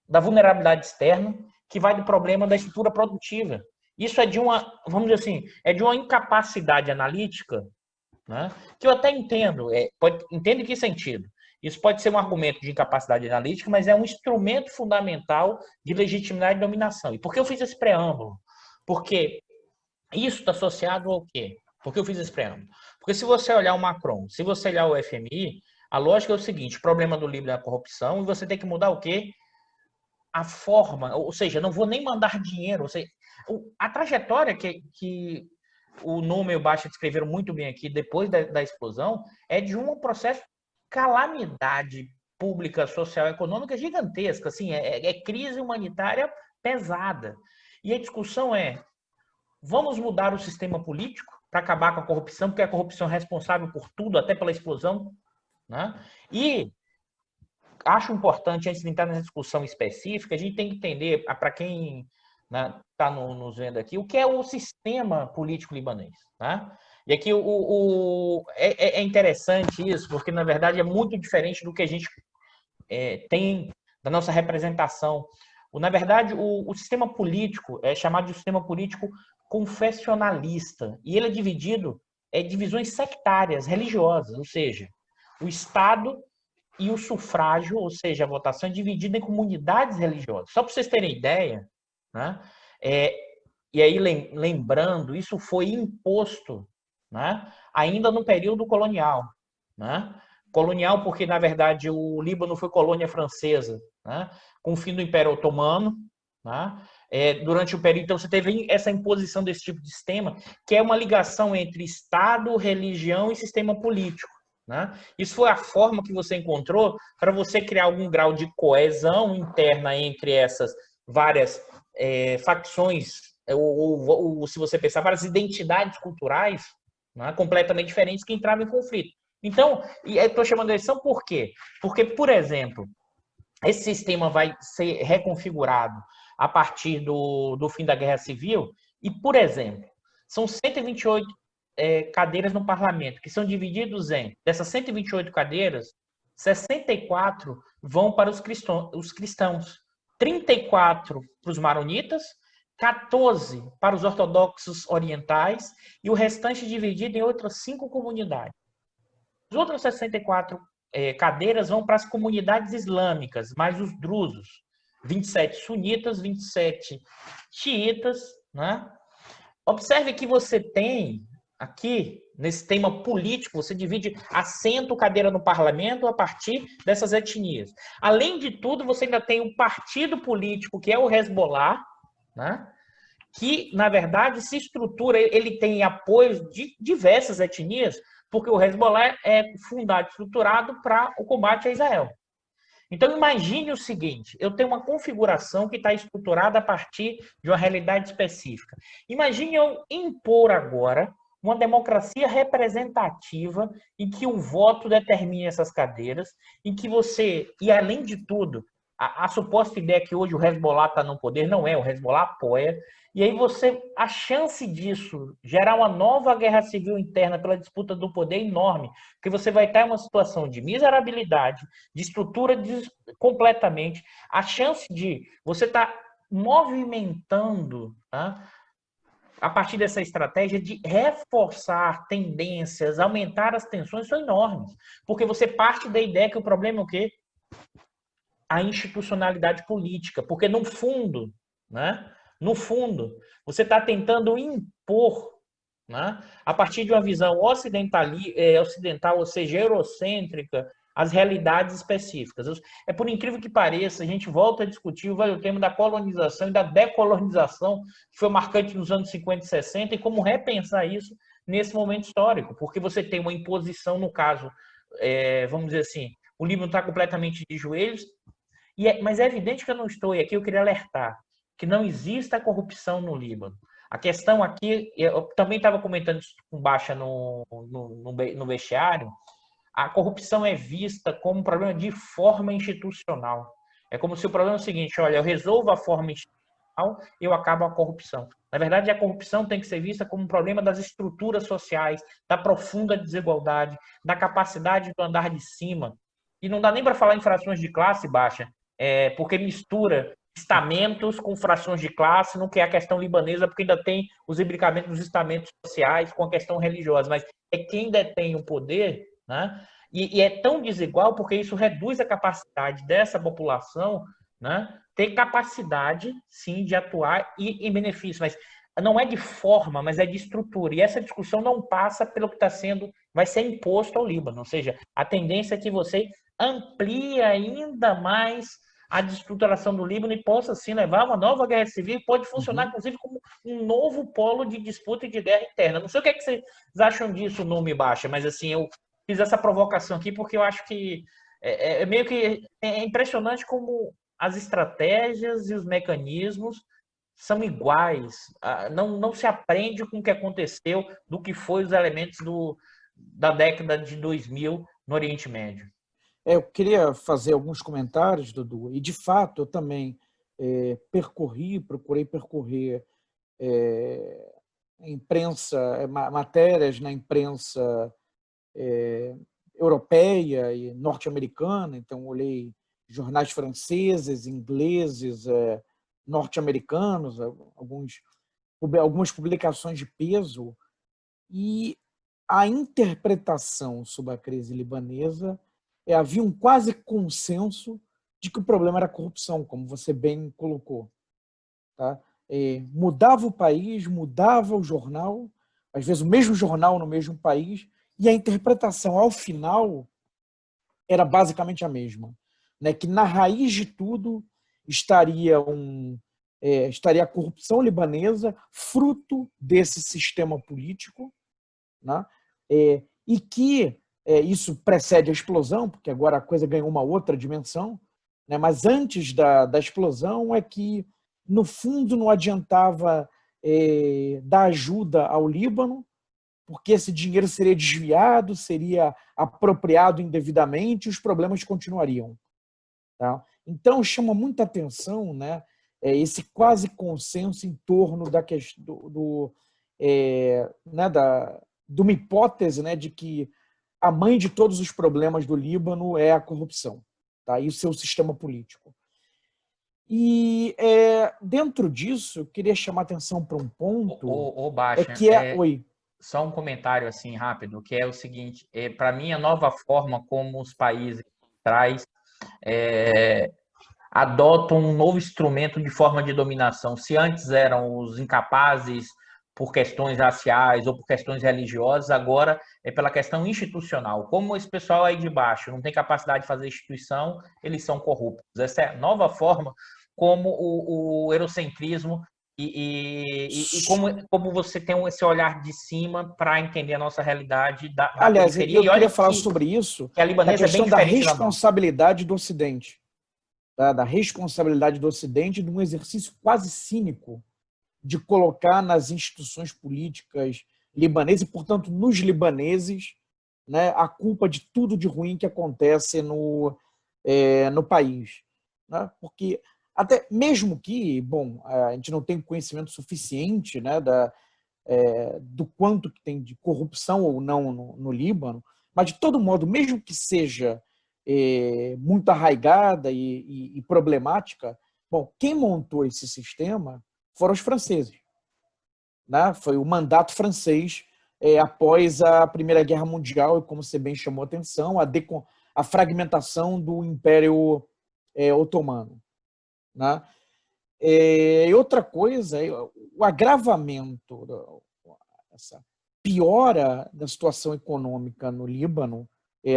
da vulnerabilidade externa, que vai do problema da estrutura produtiva. Isso é de uma, vamos dizer assim, é de uma incapacidade analítica, né, que eu até entendo, entendo em que sentido. Isso pode ser um argumento de incapacidade analítica, mas é um instrumento fundamental de legitimidade e dominação. E por que eu fiz esse preâmbulo? Porque isso está associado ao quê? Por que eu fiz esse preâmbulo? Porque se você olhar o Macron, se você olhar o FMI, a lógica é o seguinte, o problema do Líbano é a corrupção, e você tem que mudar o quê? A forma, ou seja, não vou nem mandar dinheiro. Ou seja, a trajetória que o Numa e o Baixa descreveram muito bem aqui, depois da explosão, é de um processo calamidade pública, social, econômica gigantesca, assim, é crise humanitária pesada. E a discussão é, vamos mudar o sistema político para acabar com a corrupção, porque a corrupção é responsável por tudo, até pela explosão, né? E acho importante, antes de entrar nessa discussão específica, a gente tem que entender, para quem está nos vendo aqui, o que é o sistema político libanês, tá? E aqui é interessante isso, porque, na verdade, é muito diferente do que a gente tem da nossa representação. Na verdade, o sistema político é chamado de sistema político confessionalista, e ele é dividido em divisões sectárias, religiosas, ou seja, o Estado e o sufrágio, ou seja, a votação, é dividida em comunidades religiosas. Só para vocês terem ideia, né? E aí, lembrando, isso foi imposto, né, ainda no período colonial, né? Colonial porque, na verdade, o Líbano foi colônia francesa, né, com o fim do Império Otomano, né? Durante o período, então, você teve essa imposição desse tipo de sistema, que é uma ligação entre Estado, religião e sistema político, né? Isso foi a forma que você encontrou para você criar algum grau de coesão interna entre essas várias facções, ou se você pensar, várias identidades culturais, né, completamente diferentes que entravam em conflito. Então, estou chamando de eleição por quê? Porque, por exemplo, esse sistema vai ser reconfigurado a partir do fim da Guerra Civil e, por exemplo, são 128 cadeiras no parlamento, que são divididos dessas 128 cadeiras, 64 vão para os cristãos, 34 para os maronitas, 14 para os ortodoxos orientais e o restante dividido em outras 5 comunidades. As outras 64 cadeiras vão para as comunidades islâmicas, mais os drusos, 27 sunitas, 27 xiitas, né? Observe que você tem aqui, nesse tema político, você divide assento, cadeira no parlamento a partir dessas etnias. Além de tudo, você ainda tem um partido político, que é o Hezbollah, né? Que, na verdade, se estrutura, ele tem apoio de diversas etnias, porque o Hezbollah é fundado, estruturado para o combate a Israel. Então, imagine o seguinte, eu tenho uma configuração que está estruturada a partir de uma realidade específica. Imagine eu impor agora uma democracia representativa em que o voto determine essas cadeiras, em que você, e além de tudo, a suposta ideia que hoje o Hezbollah está no poder, não é, o Hezbollah apoia, e aí a chance disso gerar uma nova guerra civil interna pela disputa do poder é enorme, porque você vai estar em uma situação de miserabilidade, de estrutura completamente, a chance de você estar movimentando, tá, a partir dessa estratégia de reforçar tendências, aumentar as tensões, são enormes, porque você parte da ideia que o problema é o quê? A institucionalidade política, porque no fundo, né, No fundo, você está tentando impor, né, a partir de uma visão ocidental, ou seja, eurocêntrica, as realidades específicas. É por incrível que pareça, a gente volta a discutir o velho tema da colonização e da decolonização, que foi marcante nos anos 50 e 60, e como repensar isso nesse momento histórico, porque você tem uma imposição, no caso, vamos dizer assim, o Líbano está completamente de joelhos, mas é evidente que eu não estou, e aqui eu queria alertar, que não existe a corrupção no Líbano. A questão aqui, eu também estava comentando isso com Baixa no vestiário, a corrupção é vista como um problema de forma institucional. É como se o problema é o seguinte, olha, eu resolvo a forma institucional, eu acabo a corrupção. Na verdade, a corrupção tem que ser vista como um problema das estruturas sociais, da profunda desigualdade, da capacidade do andar de cima. E não dá nem para falar em frações de classe baixa, porque mistura estamentos com frações de classe, não que é a questão libanesa, porque ainda tem os imbricamentos dos estamentos sociais com a questão religiosa, mas é quem detém o poder, né? E é tão desigual porque isso reduz a capacidade dessa população, né, ter capacidade, sim, de atuar em benefício, mas não é de forma, mas é de estrutura. E essa discussão não passa pelo que vai ser imposto ao Líbano, ou seja, a tendência é que você amplie ainda mais a destruturação do Líbano e possa, sim, levar a uma nova guerra civil, pode funcionar, inclusive, como um novo polo de disputa e de guerra interna. Não sei o que vocês acham disso, Numi Baixa, mas, assim, eu fiz essa provocação aqui porque eu acho que meio que é impressionante como as estratégias e os mecanismos são iguais. Não se aprende com o que aconteceu do que foi os elementos da década de 2000 no Oriente Médio. Eu queria fazer alguns comentários, Dudu, e de fato eu também procurei percorrer matérias na imprensa europeia e norte-americana, então olhei jornais franceses, ingleses, norte-americanos, algumas publicações de peso, e a interpretação sobre a crise libanesa havia um quase consenso de que o problema era a corrupção, como você bem colocou. Tá? Mudava o país, mudava o jornal, às vezes o mesmo jornal no mesmo país, e a interpretação, ao final, era basicamente a mesma. Né? Que na raiz de tudo estaria a corrupção libanesa, fruto desse sistema político, né? E que isso precede a explosão, porque agora a coisa ganhou uma outra dimensão, né? Mas antes da explosão é que, no fundo, não adiantava dar ajuda ao Líbano, porque esse dinheiro seria desviado, seria apropriado indevidamente e os problemas continuariam. Tá? Então, chama muita atenção, né, esse quase consenso em torno de uma hipótese, né, de que a mãe de todos os problemas do Líbano é a corrupção, tá? E o seu sistema político. E dentro disso, eu queria chamar atenção para um ponto. Baixa, Oi. Só um comentário assim rápido, que é o seguinte: para mim, a nova forma como os países adotam um novo instrumento de forma de dominação. Se antes eram os incapazes por questões raciais ou por questões religiosas, agora é pela questão institucional. Como esse pessoal aí de baixo não tem capacidade de fazer instituição, eles são corruptos. Essa é a nova forma como o eurocentrismo e como você tem esse olhar de cima para entender a nossa realidade da Aliás, periferia. Eu queria falar sobre isso, que a libanesa a questão da responsabilidade do Ocidente. Tá? Da responsabilidade do Ocidente de um exercício quase cínico de colocar nas instituições políticas libanesas e, portanto, nos libaneses, né, a culpa de tudo de ruim que acontece no país. Né? Porque, até mesmo que, bom, a gente não tem conhecimento suficiente, né, do quanto que tem de corrupção ou não no Líbano, mas, de todo modo, mesmo que seja muito arraigada e problemática, bom, quem montou esse sistema foram os franceses. Né? Foi o mandato francês após a Primeira Guerra Mundial, e como você bem chamou a atenção, a fragmentação do Império Otomano. Né? E outra coisa, o agravamento, essa piora da situação econômica no Líbano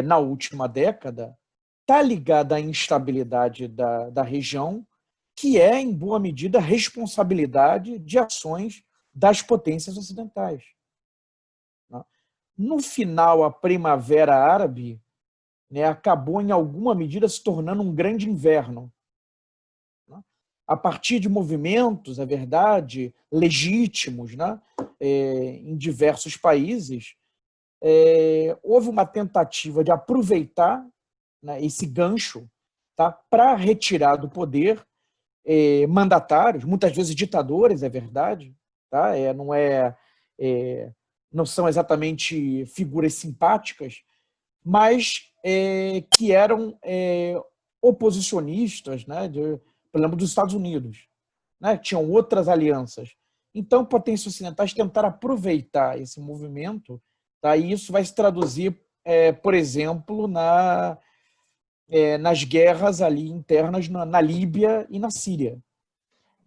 na última década está ligada à instabilidade da região, que é, em boa medida, responsabilidade de ações das potências ocidentais. No final, a Primavera Árabe, né, acabou, em alguma medida, se tornando um grande inverno. A partir de movimentos, é verdade, legítimos, né, em diversos países, houve uma tentativa de aproveitar, né, esse gancho, tá, para retirar do poder mandatários, muitas vezes ditadores, é verdade, tá? Não são exatamente figuras simpáticas, mas que eram oposicionistas, né, por exemplo, dos Estados Unidos, né? Tinham outras alianças. Então, potências ocidentais tentaram aproveitar esse movimento, tá? E isso vai se traduzir, por exemplo, nas guerras ali internas na Líbia e na Síria.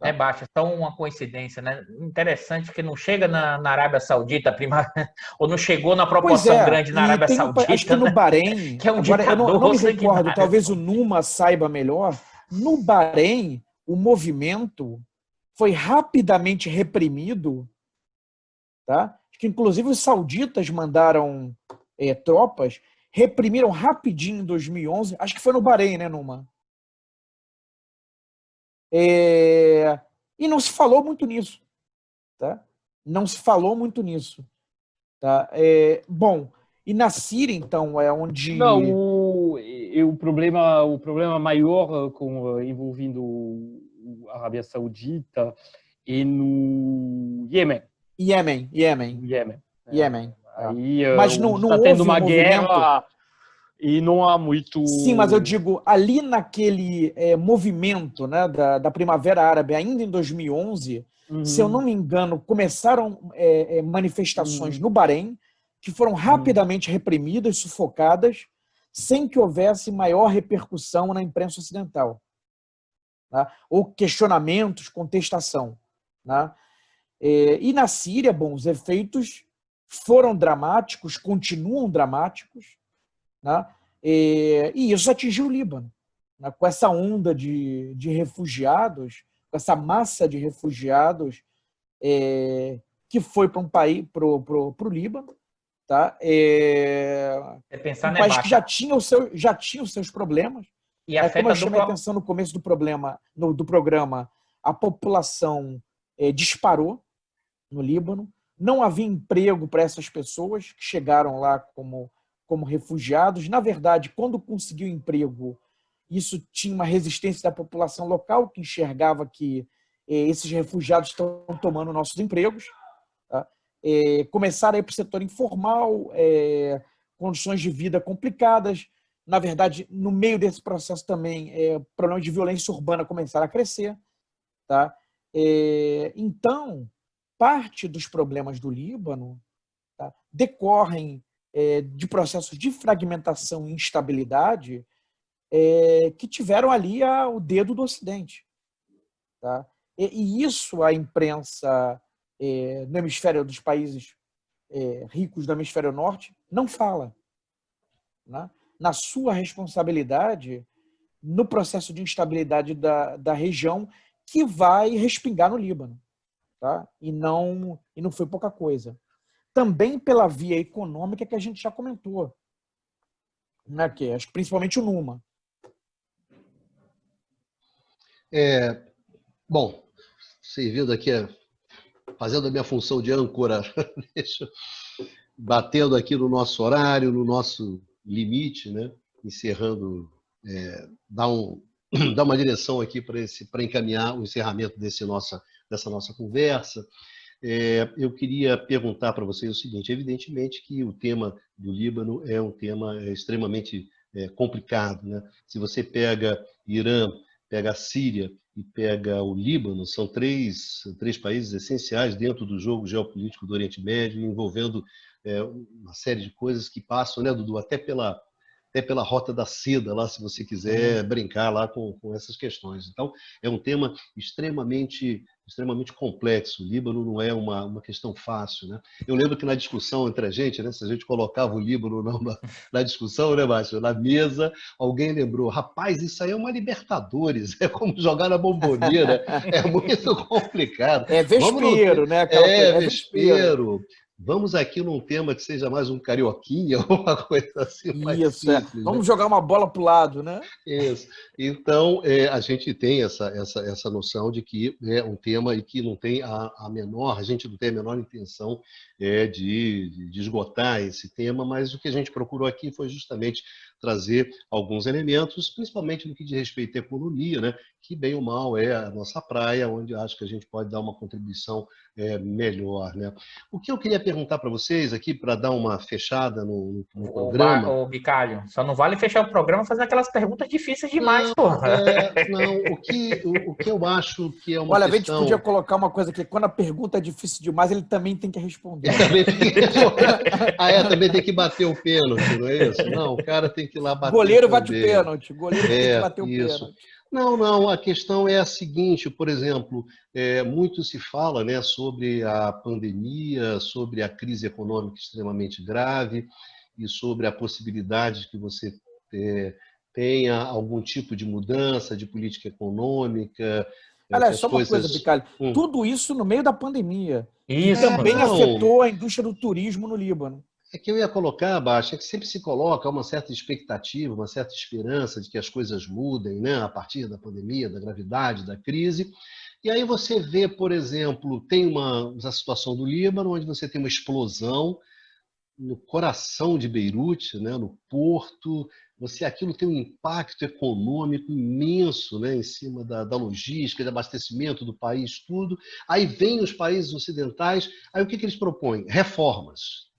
É baixa, só uma coincidência, né? Interessante que não chega na Arábia Saudita, ou não chegou na Pois proporção é, grande na e Arábia tem acho que Saudita, no né? Bahrein, Que é um agora eu não ditador me recordo, sanguinário. talvez o Numa saiba melhor, no Bahrein o movimento foi rapidamente reprimido, tá? Que inclusive os sauditas mandaram tropas, reprimiram rapidinho em 2011, acho que foi no Bahrein, né, Numa? E não se falou muito nisso, tá? Não se falou muito nisso, tá? Bom, e na Síria, então, é Não, onde... o problema maior envolvendo a Arábia Saudita é no Iêmen. Iêmen. No Iêmen. Iêmen. Aí, Mas onde não está tendo houve um uma movimento... guerra e não há muito... Sim, mas eu digo, ali naquele movimento, né, da Primavera Árabe, ainda em 2011, se eu não Uhum, me engano, começaram manifestações uhum, no Bahrein que foram uhum. rapidamente reprimidas, sufocadas, sem que houvesse maior repercussão na imprensa ocidental, tá? Ou questionamentos, contestação, tá? E na Síria, bom, os efeitos foram dramáticos, continuam dramáticos, né? E isso atingiu o Líbano, né? Com essa onda de refugiados, com essa massa de refugiados que foi para um país, para o Líbano, tá? Pensar, Um né, país que baixa. já tinha os seus problemas, E né? Como afeta eu chamei a atenção no começo do programa, a população disparou no Líbano, não havia emprego para essas pessoas que chegaram lá como refugiados. Na verdade, quando conseguiu emprego, isso tinha uma resistência da população local, que enxergava que esses refugiados estão tomando nossos empregos. Tá? Começaram a ir para o setor informal, condições de vida complicadas. Na verdade, no meio desse processo também, problemas de violência urbana começaram a crescer. Tá? Então, parte dos problemas do Líbano, tá, decorrem de processos de fragmentação e instabilidade que tiveram ali o dedo do Ocidente. Tá? E isso a imprensa no hemisfério dos países ricos do hemisfério norte não fala. Né? Na sua responsabilidade no processo de instabilidade da região que vai respingar no Líbano. Tá? E não foi pouca coisa. Também pela via econômica que a gente já comentou, né? Que acho que principalmente o Numa. Bom, servindo aqui, fazendo a minha função de âncora, batendo aqui no nosso horário, no nosso limite, né? Encerrando, dar uma direção aqui para encaminhar o encerramento dessa nossa conversa. Eu queria perguntar para vocês o seguinte: evidentemente que o tema do Líbano é um tema extremamente complicado, né? Se você pega Irã, pega a Síria e pega o Líbano, são três países essenciais dentro do jogo geopolítico do Oriente Médio, envolvendo uma série de coisas que passam, né, Dudu, até até pela Rota da Seda, lá, se você quiser brincar lá com essas questões. Então, é um tema extremamente complexo. O Líbano não é uma questão fácil, né? Eu lembro que na discussão entre a gente, né, se a gente colocava o Líbano ou não na discussão, né, Márcio? Na mesa, alguém lembrou, rapaz, isso aí é uma Libertadores, é como jogar na Bomboneira, é muito complicado. É vespeiro, né? Aquela coisa. É vespeiro. Vamos aqui num tema que seja mais um carioquinha, uma coisa assim mais Isso, simples. Vamos jogar uma bola para o lado, né? Isso. Então, a gente tem essa noção de que é um tema e que não tem a gente não tem a menor intenção de esgotar esse tema, mas o que a gente procurou aqui foi justamente trazer alguns elementos, principalmente no que diz respeito à economia, né? Que bem ou mal é a nossa praia, onde acho que a gente pode dar uma contribuição melhor, né? O que eu queria perguntar para vocês aqui, para dar uma fechada no programa... Ô, Bicalho, só não vale fechar o programa fazendo aquelas perguntas difíceis demais, porra. Não, o que eu acho que é uma Olha, questão... a gente podia colocar uma coisa aqui, quando a pergunta é difícil demais, ele também tem que responder. Também tem que bater o pênalti, não é isso? Não, o cara tem que ir lá bater Goleiro também. bate o pênalti, goleiro tem que bater o pênalti. Não, a questão é a seguinte, por exemplo, muito se fala, né, sobre a pandemia, sobre a crise econômica extremamente grave e sobre a possibilidade que você tenha algum tipo de mudança de política econômica. Olha, só uma coisa, Bicalho, tudo isso no meio da pandemia. Isso, que também afetou a indústria do turismo no Líbano. É que eu ia colocar, Baixa, é que sempre se coloca uma certa expectativa, uma certa esperança de que as coisas mudem, né, a partir da pandemia, da gravidade, da crise. E aí você vê, por exemplo, tem a situação do Líbano, onde você tem uma explosão no coração de Beirute, né, no porto. Aquilo tem um impacto econômico imenso, né, em cima da logística, de abastecimento do país, tudo. Aí vem os países ocidentais, aí o que eles propõem? Reformas.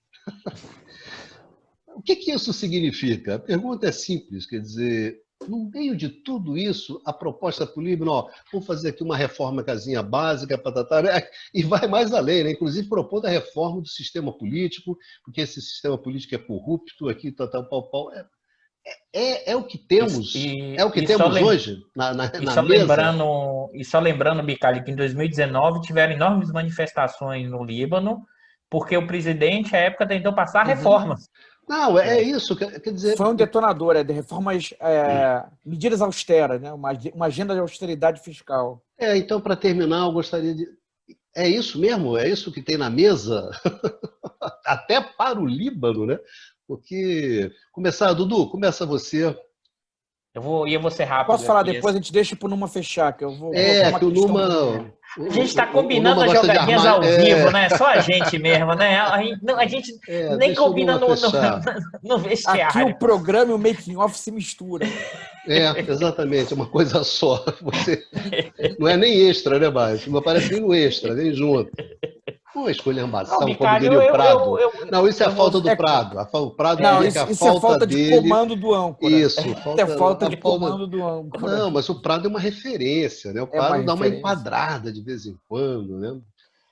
O que isso significa? A pergunta é simples, quer dizer, no meio de tudo isso, a proposta para o Líbano, vamos fazer aqui uma reforma casinha básica, e vai mais além, né? Inclusive propondo a reforma do sistema político, porque esse sistema político é corrupto, aqui, é o que temos, hoje na mesa. E só lembrando, Bicalho, que em 2019 tiveram enormes manifestações no Líbano, porque o presidente, à época, tentou passar reformas. Não, é isso, quer dizer... Foi um detonador, de reformas, medidas austeras, né? Uma agenda de austeridade fiscal. Então, para terminar, eu gostaria de... É isso mesmo? É isso que tem na mesa? Até para o Líbano, né? Porque... Dudu, começa você. Eu vou ser rápido. Posso falar depois? A gente deixa pro Numa fechar, que eu vou... que o Numa... A gente está combinando as jogadinhas ao vivo, né? Só a gente mesmo, né? A gente nem combina no vestiário. Aqui o programa e o making-off se misturam. Exatamente, é uma coisa só. Não é nem extra, né, Baixo? Não aparece nem no extra, nem junto. Uma esculhambação, como diria o Prado. Não, isso é a falta do Prado. O Prado isso é falta de comando do âncora. Isso. É falta de comando do âncora. Não, mas o Prado é uma referência, né? O Prado dá uma enquadrada de vez em quando, né?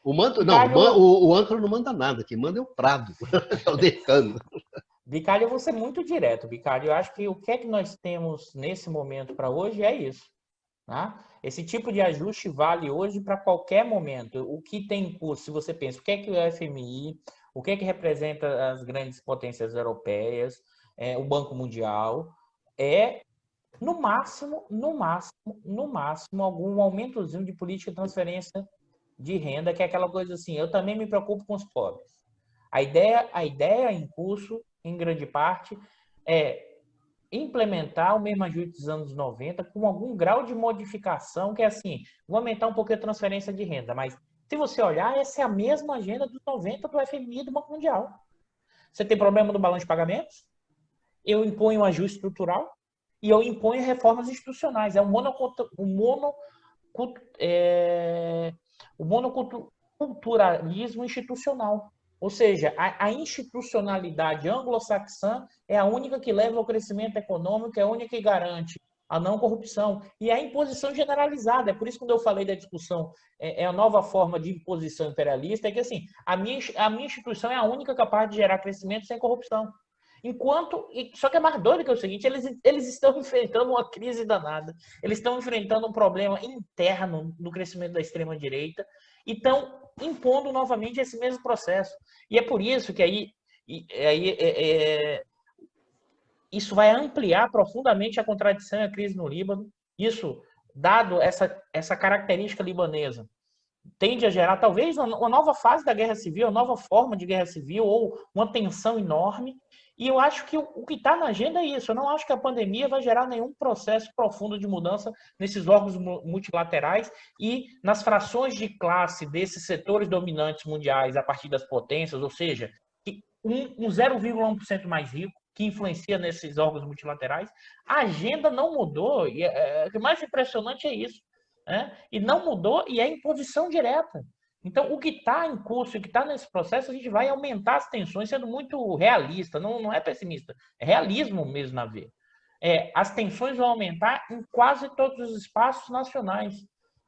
O âncora não manda nada, quem manda é o Prado, é o decano. Bicalho, eu vou ser muito direto, Bicalho. Eu acho que o que é que nós temos nesse momento para hoje é isso. Tá? Esse tipo de ajuste vale hoje para qualquer momento. O que tem em curso, se você pensa, o que é que o FMI, o que é que representa as grandes potências europeias, o Banco Mundial, no máximo, algum aumentozinho de política de transferência de renda, que é aquela coisa assim, eu também me preocupo com os pobres. A ideia em curso, em grande parte, é implementar o mesmo ajuste dos anos 90 com algum grau de modificação, que é assim, vou aumentar um pouquinho a transferência de renda, mas se você olhar, essa é a mesma agenda dos 90 do FMI e do Banco Mundial. Você tem problema no balanço de pagamentos? Eu imponho um ajuste estrutural e eu imponho reformas institucionais. É o monoculturalismo institucional. Ou seja, a institucionalidade anglo-saxã é a única que leva ao crescimento econômico, é a única que garante a não corrupção. E a imposição generalizada. É por isso que quando eu falei da discussão, é a nova forma de imposição imperialista, é que assim, a minha instituição é a única capaz de gerar crescimento sem corrupção. Só que é mais doido que é o seguinte, eles estão enfrentando uma crise danada, eles estão enfrentando um problema interno no crescimento da extrema-direita e estão impondo novamente esse mesmo processo. E é por isso que isso vai ampliar profundamente a contradição e a crise no Líbano. Isso, dado essa característica libanesa, tende a gerar talvez uma nova fase da guerra civil, uma nova forma de guerra civil ou uma tensão enorme. E eu acho que o que está na agenda é isso. Eu não acho que a pandemia vai gerar nenhum processo profundo de mudança nesses órgãos multilaterais e nas frações de classe desses setores dominantes mundiais a partir das potências, ou seja, um 0,1% mais rico que influencia nesses órgãos multilaterais. A agenda não mudou e o que mais impressionante é isso. E não mudou e é imposição direta. Então, o que está em curso e o que está nesse processo, a gente vai aumentar as tensões, sendo muito realista, não é pessimista, é realismo mesmo na ver. As tensões vão aumentar em quase todos os espaços nacionais,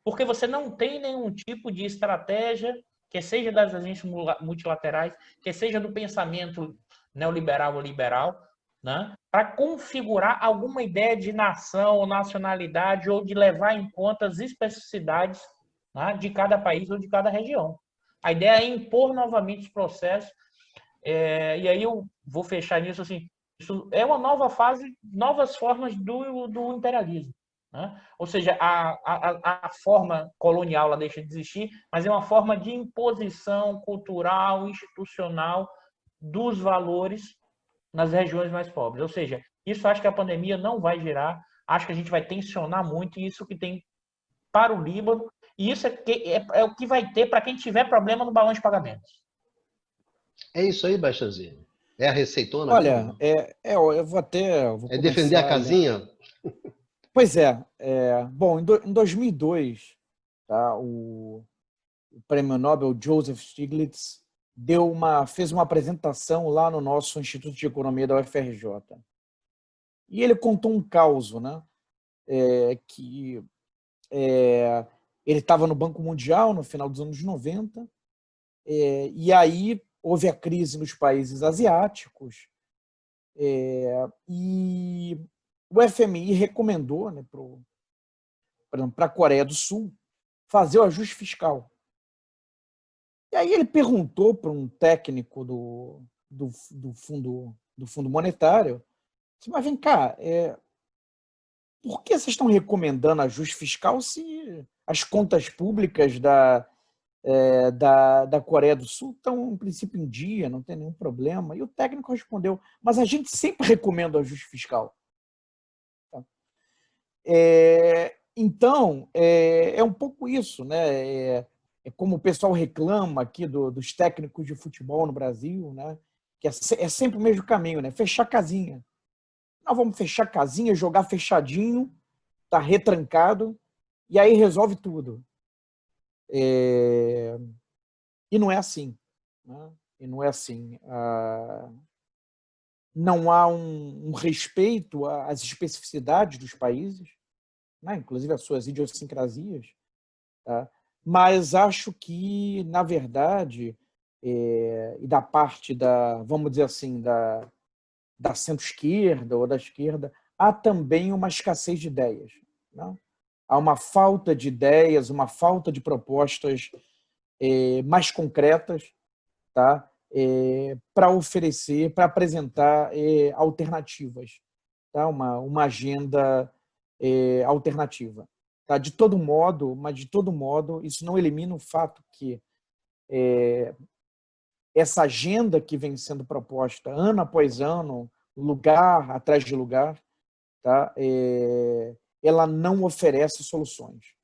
porque você não tem nenhum tipo de estratégia, que seja das agências multilaterais, que seja do pensamento neoliberal ou liberal, né, para configurar alguma ideia de nação ou nacionalidade ou de levar em conta as especificidades, né, de cada país ou de cada região. A ideia é impor novamente os processos, e aí eu vou fechar nisso assim, isso é uma nova fase, novas formas do imperialismo. Né? Ou seja, a forma colonial ela deixa de existir, mas é uma forma de imposição cultural, institucional dos valores nas regiões mais pobres. Ou seja, isso acho que a pandemia não vai gerar, acho que a gente vai tensionar muito isso que tem para o Líbano, e isso é o que vai ter para quem tiver problema no balão de pagamentos. É isso aí, Baixazinho? É a receitona Olha, mesmo? eu vou É defender a casinha? Pois é. Bom, em 2002, tá, o prêmio Nobel Joseph Stiglitz fez uma apresentação lá no nosso Instituto de Economia da UFRJ. E ele contou um caso, né? Que ele estava no Banco Mundial no final dos anos 90, e aí houve a crise nos países asiáticos, e o FMI recomendou, né, para a Coreia do Sul fazer o ajuste fiscal. E aí ele perguntou para um técnico do Fundo Monetário, mas vem cá, por que vocês estão recomendando ajuste fiscal se as contas públicas da Coreia do Sul estão, em princípio, em dia, não tem nenhum problema? E o técnico respondeu, mas a gente sempre recomenda o ajuste fiscal. Então, é um pouco isso, né? É como o pessoal reclama aqui dos técnicos de futebol no Brasil, né? Que é sempre o mesmo caminho, né? Fechar casinha. Nós vamos fechar casinha, jogar fechadinho, tá retrancado, e aí resolve tudo. E não é assim. Né? E não é assim. Não há um respeito às especificidades dos países, né? Inclusive as suas idiosincrasias, tá? Mas acho que, na verdade, e da parte vamos dizer assim, da centro-esquerda ou da esquerda, há também uma escassez de ideias. Né? Há uma falta de ideias, uma falta de propostas mais concretas, tá? Para oferecer, para apresentar alternativas, tá? Uma agenda alternativa. Tá? De todo modo, isso não elimina o fato que essa agenda que vem sendo proposta ano após ano, lugar atrás de lugar, tá? Ela não oferece soluções.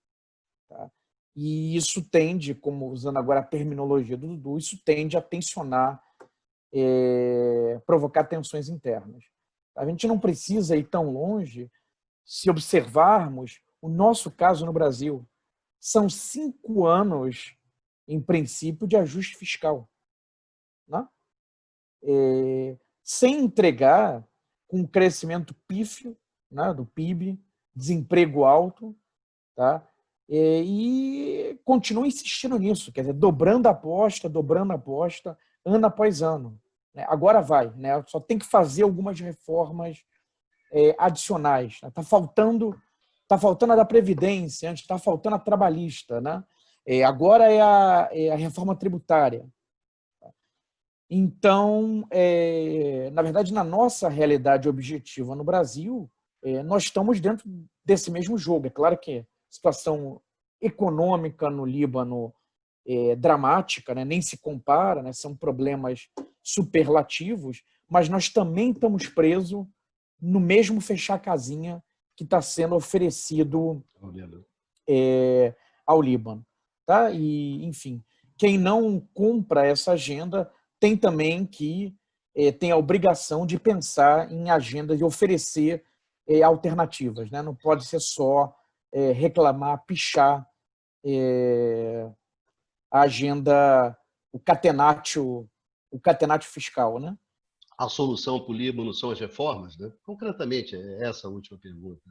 Tá? E isso tende, como usando agora a terminologia do Dudu, isso tende a tensionar, provocar tensões internas. A gente não precisa ir tão longe se observarmos o nosso caso no Brasil. São 5 anos, em princípio, de ajuste fiscal. Né? Sem entregar com um crescimento pífio, né, do PIB, desemprego alto, tá? E continua insistindo nisso, quer dizer, dobrando a aposta, ano após ano. né? Agora vai, né? Só tem que fazer algumas reformas adicionais. Está faltando a da Previdência, antes está faltando a trabalhista, né? Agora é a reforma tributária. Então, na verdade, na nossa realidade objetiva no Brasil, nós estamos dentro desse mesmo jogo. É claro que a situação econômica no Líbano é dramática, né? Nem se compara, né? São problemas superlativos, mas nós também estamos presos no mesmo fechar casinha que está sendo oferecido ao Líbano. Tá? E, enfim, quem não compra essa agenda tem também que tem a obrigação de pensar em agendas e oferecer alternativas, né? Não pode ser só reclamar, pichar a agenda, o catenaccio fiscal, né? A solução para o Líbano são as reformas, né? Concretamente, é essa a última pergunta.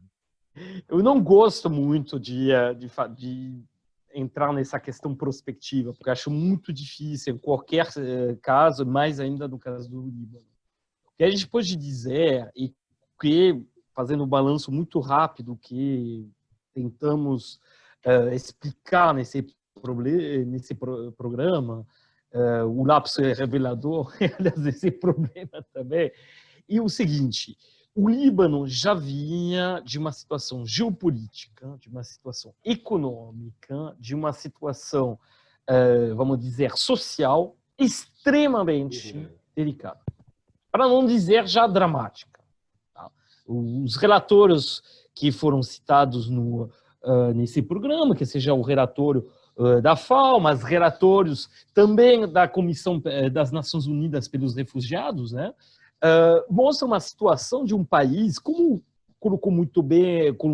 Eu não gosto muito de entrar nessa questão prospectiva, porque acho muito difícil em qualquer caso, mais ainda no caso do Líbano. O que a gente pode dizer, e que, fazendo um balanço muito rápido, que tentamos explicar nesse programa, o lapso é revelador, aliás, esse problema também, e o seguinte: o Líbano já vinha de uma situação geopolítica, de uma situação econômica, de uma situação, vamos dizer, social, extremamente delicada. Para não dizer já dramática. Tá? Os relatórios que foram citados nesse programa, que seja o relatório da FAO, mas relatórios também da Comissão das Nações Unidas pelos Refugiados, né? Mostra uma situação de um país, como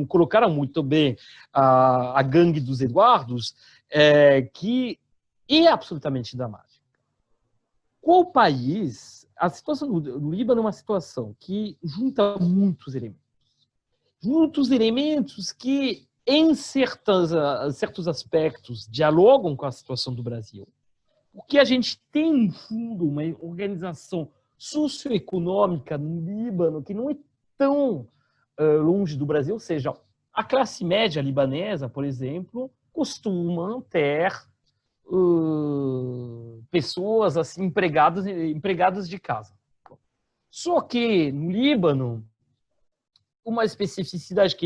colocaram muito bem a gangue dos Eduardos, que é absolutamente dramática. Qual país? A situação do Líbano é uma situação que junta muitos elementos que, em certos aspectos, dialogam com a situação do Brasil. Porque a gente tem, no fundo, uma organização socioeconômica no Líbano que não é tão longe do Brasil, ou seja, a classe média libanesa, por exemplo, costuma ter pessoas assim empregadas de casa. Só que no Líbano, uma especificidade que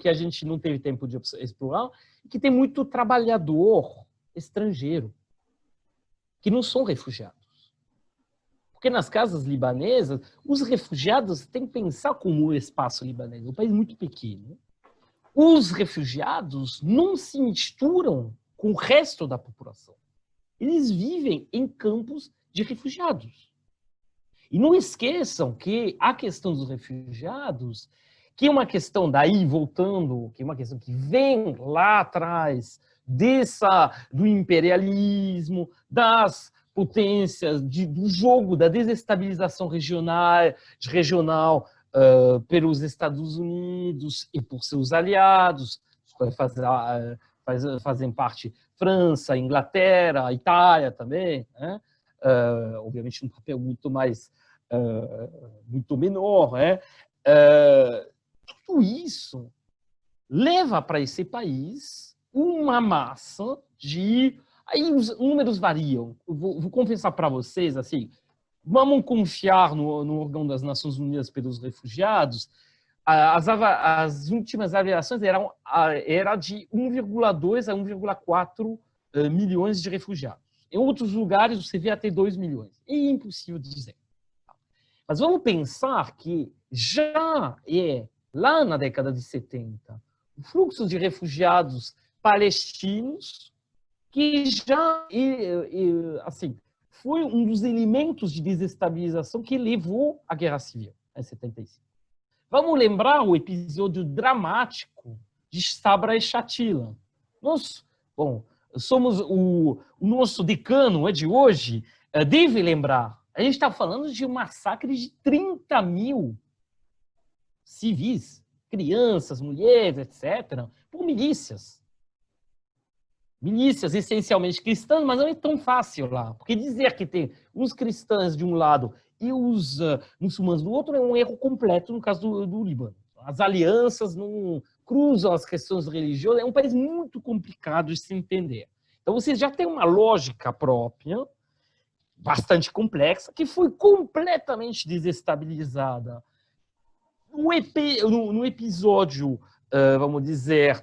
a gente não teve tempo de explorar, é que tem muito trabalhador estrangeiro que não são refugiados. Porque nas casas libanesas, os refugiados têm que pensar como o espaço libanês, é um país muito pequeno. Os refugiados não se misturam com o resto da população. Eles vivem em campos de refugiados. E não esqueçam que a questão dos refugiados, que é uma questão daí, voltando, que é uma questão que vem lá atrás do imperialismo, das potências, do jogo, da desestabilização regional pelos Estados Unidos e por seus aliados, fazem parte França, Inglaterra, Itália também, né? Obviamente um papel muito menor, né? Tudo isso leva para esse país uma massa de... Aí os números variam. Vou confessar para vocês, assim, vamos confiar no órgão das Nações Unidas pelos Refugiados. As últimas avaliações eram de 1,2 a 1,4 milhões de refugiados. Em outros lugares, você vê até 2 milhões. É impossível dizer. Mas vamos pensar que já lá na década de 70, o fluxo de refugiados palestinos, que já assim, foi um dos elementos de desestabilização que levou à Guerra Civil, em 75. Vamos lembrar o episódio dramático de Sabra e Shatila. Somos o nosso decano de hoje deve lembrar. A gente está falando de um massacre de 30 mil civis, crianças, mulheres, etc., por milícias. milícias essencialmente cristãs, mas não é tão fácil lá, porque dizer que tem os cristãos de um lado e os muçulmanos do outro é um erro completo no caso do Líbano. As alianças não cruzam as questões religiosas, é um país muito complicado de se entender. Então você já tem uma lógica própria, bastante complexa, que foi completamente desestabilizada no episódio, vamos dizer,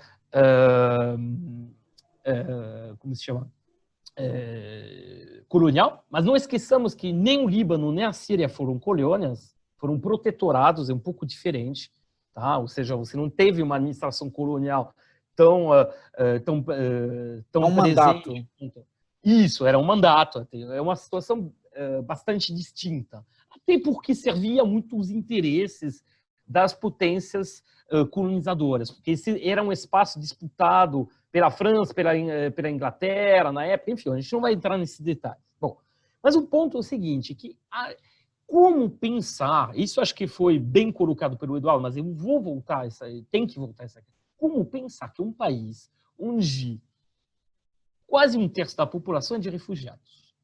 como se chama? Colonial, mas não esqueçamos que nem o Líbano nem a Síria foram colônias, foram protetorados, é um pouco diferente, tá? Ou seja, você não teve uma administração colonial tão presente. Mandato. Isso, era um mandato, é uma situação bastante distinta, até porque servia muito os interesses das potências colonizadoras, porque esse era um espaço disputado pela França, pela Inglaterra, na época, enfim, a gente não vai entrar nesse detalhe. Bom, mas o ponto é o seguinte, que como pensar, isso acho que foi bem colocado pelo Eduardo, mas eu vou voltar, tem que voltar essa questão. Como pensar que um país onde quase um terço da população é de refugiados,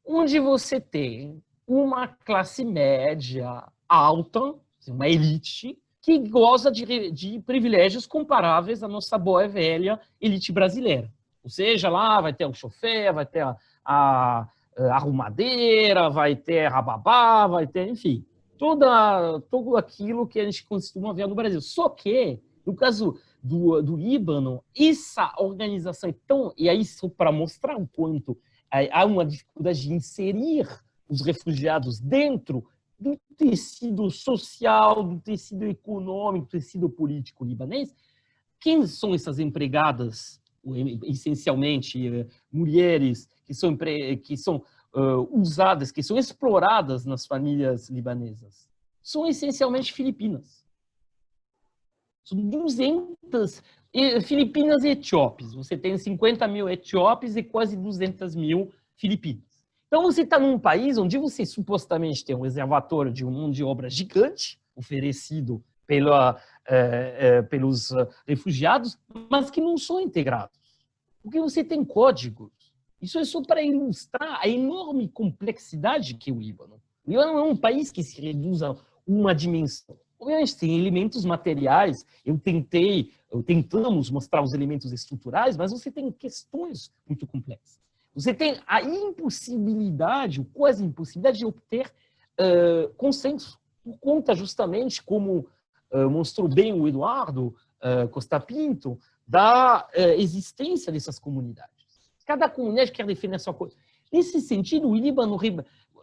onde você tem uma classe média alta, uma elite, que goza de privilégios comparáveis à nossa boa e velha elite brasileira. Ou seja, lá vai ter o chofer, vai ter a arrumadeira, vai ter a babá, vai ter, enfim, tudo aquilo que a gente costuma ver no Brasil. Só que, no caso do Líbano, essa organização é tão... E aí, só para mostrar o quanto há uma dificuldade de inserir os refugiados dentro do tecido social, do tecido econômico, do tecido político libanês. Quem são essas empregadas, essencialmente mulheres, que são usadas, que são exploradas nas famílias libanesas? São essencialmente filipinas. São 200 filipinas e etíopes. Você tem 50 mil etíopes e quase 200 mil filipinas. Então, você está num país onde você supostamente tem um reservatório de mão de obra gigante, oferecido pelos refugiados, mas que não são integrados. Porque você tem códigos. Isso é só para ilustrar a enorme complexidade que é o Líbano. O Líbano é um país que se reduz a uma dimensão. Obviamente, tem elementos materiais, tentamos mostrar os elementos estruturais, mas você tem questões muito complexas. Você tem a impossibilidade, ou quase impossibilidade, de obter consenso, por conta justamente, como mostrou bem o Eduardo Costa Pinto, da existência dessas comunidades. Cada comunidade quer defender a sua coisa. Nesse sentido, o Líbano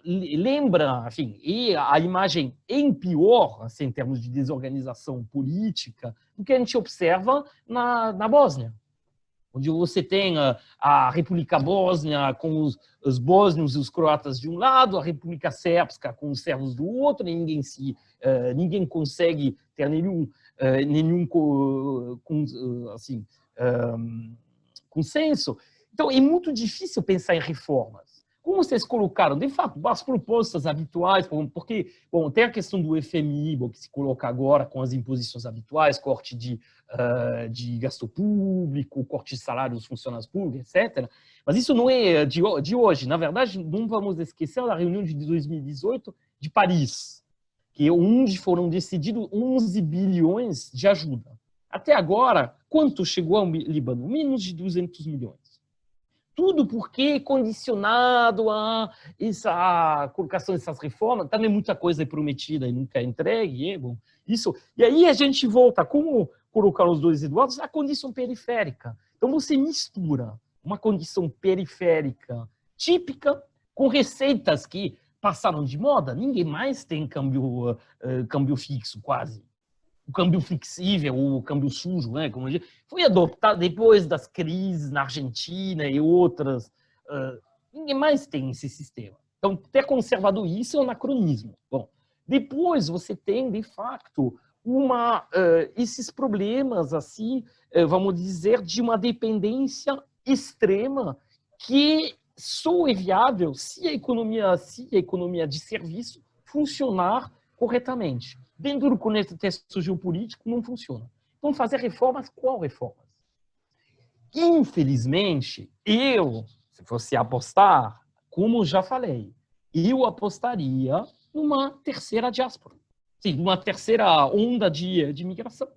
lembra, enfim, e a imagem é pior, assim, em termos de desorganização política, do que a gente observa na Bósnia, onde você tem a República Bósnia com os bósnios e os croatas de um lado, a República Sérbica com os sérvios do outro, e ninguém consegue ter nenhum consenso. Então, é muito difícil pensar em reformas. Como vocês colocaram, de fato, as propostas habituais, porque, bom, tem a questão do FMI, que se coloca agora com as imposições habituais, corte de gasto público, corte de salários dos funcionários públicos, etc. Mas isso não é de hoje. Na verdade, não vamos esquecer da reunião de 2018 de Paris, que é onde foram decididos 11 bilhões de ajuda. Até agora, quanto chegou ao Líbano? Menos de 200 milhões. Tudo porque condicionado a essa colocação dessas reformas, também muita coisa é prometida e nunca é entregue. Bom, isso. E aí a gente volta, como colocaram os dois Eduardos, a condição periférica. Então você mistura uma condição periférica típica com receitas que passaram de moda. Ninguém mais tem câmbio fixo, quase. O câmbio flexível, o câmbio sujo, né, como foi adotado depois das crises na Argentina e outras. Ninguém mais tem esse sistema. Então, ter conservado isso é um anacronismo. Bom, depois você tem, de facto, esses problemas, assim, vamos dizer, de uma dependência extrema que só é viável se a economia de serviço funcionar corretamente. Dentro do contexto geopolítico, não funciona. Então, fazer reformas, qual reformas? Infelizmente, se fosse apostar, como já falei, eu apostaria numa terceira diáspora, sim, uma terceira onda de migração.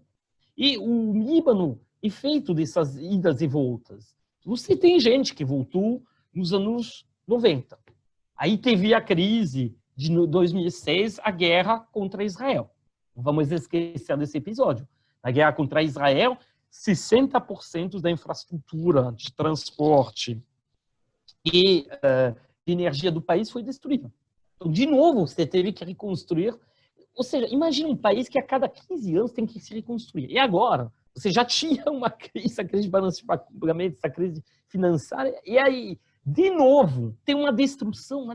E o Líbano é feito dessas idas e voltas. Você tem gente que voltou nos anos 90. Aí teve a crise de 2006, a guerra contra Israel. Não vamos esquecer desse episódio. Na guerra contra Israel, 60% da infraestrutura de transporte e de energia do país foi destruída. Então, de novo, você teve que reconstruir. Ou seja, imagine um país que a cada 15 anos tem que se reconstruir. E agora, você já tinha uma crise, a crise de balanço de pagamento, essa crise financeira, e aí, de novo, tem uma destruição.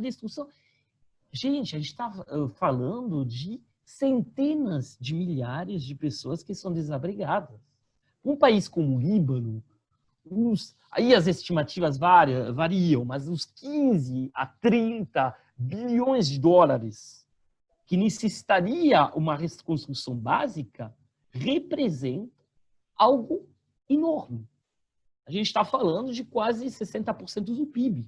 Gente, a gente está falando de centenas de milhares de pessoas que são desabrigadas. Um país como o Líbano, aí as estimativas variam, mas uns 15 a 30 bilhões de dólares que necessitaria uma reconstrução básica, representa algo enorme. A gente está falando de quase 60% do PIB.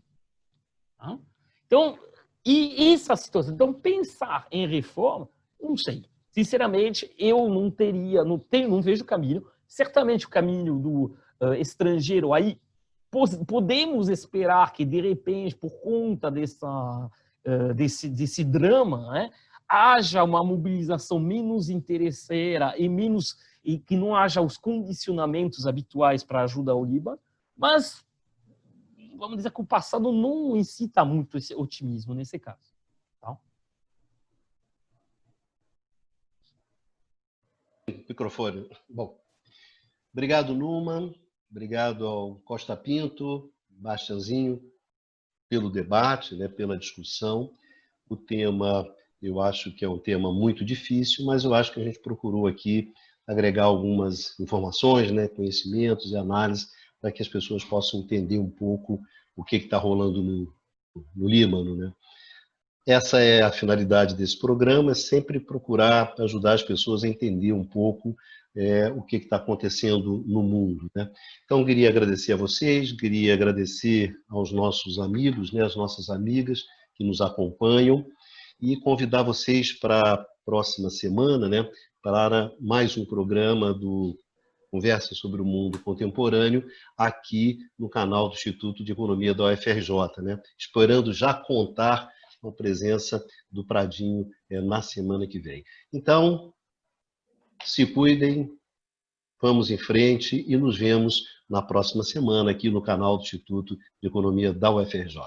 Tá? Então, e essa situação, então pensar em reforma, não sei. Sinceramente, eu não vejo caminho. Certamente o caminho do estrangeiro aí, podemos esperar que, de repente, por conta desse drama, né, haja uma mobilização menos interesseira e que não haja os condicionamentos habituais para ajuda ao Líbano, mas vamos dizer que o passado não incita muito esse otimismo nesse caso. Tá? Microfone. Bom, obrigado, Numan. Obrigado ao Costa Pinto, Bastianzinho, pelo debate, né, pela discussão. O tema, eu acho que é um tema muito difícil, mas eu acho que a gente procurou aqui agregar algumas informações, né, conhecimentos e análises para que as pessoas possam entender um pouco o que está rolando no Líbano, né? Essa é a finalidade desse programa, é sempre procurar ajudar as pessoas a entender um pouco o que está acontecendo no mundo, né? Então, queria agradecer a vocês, queria agradecer aos nossos amigos, né, às nossas amigas que nos acompanham e convidar vocês para a próxima semana, né, para mais um programa do Conversa sobre o Mundo Contemporâneo, aqui no canal do Instituto de Economia da UFRJ, né? Esperando já contar com a presença do Pradinho na semana que vem. Então, se cuidem, vamos em frente e nos vemos na próxima semana aqui no canal do Instituto de Economia da UFRJ.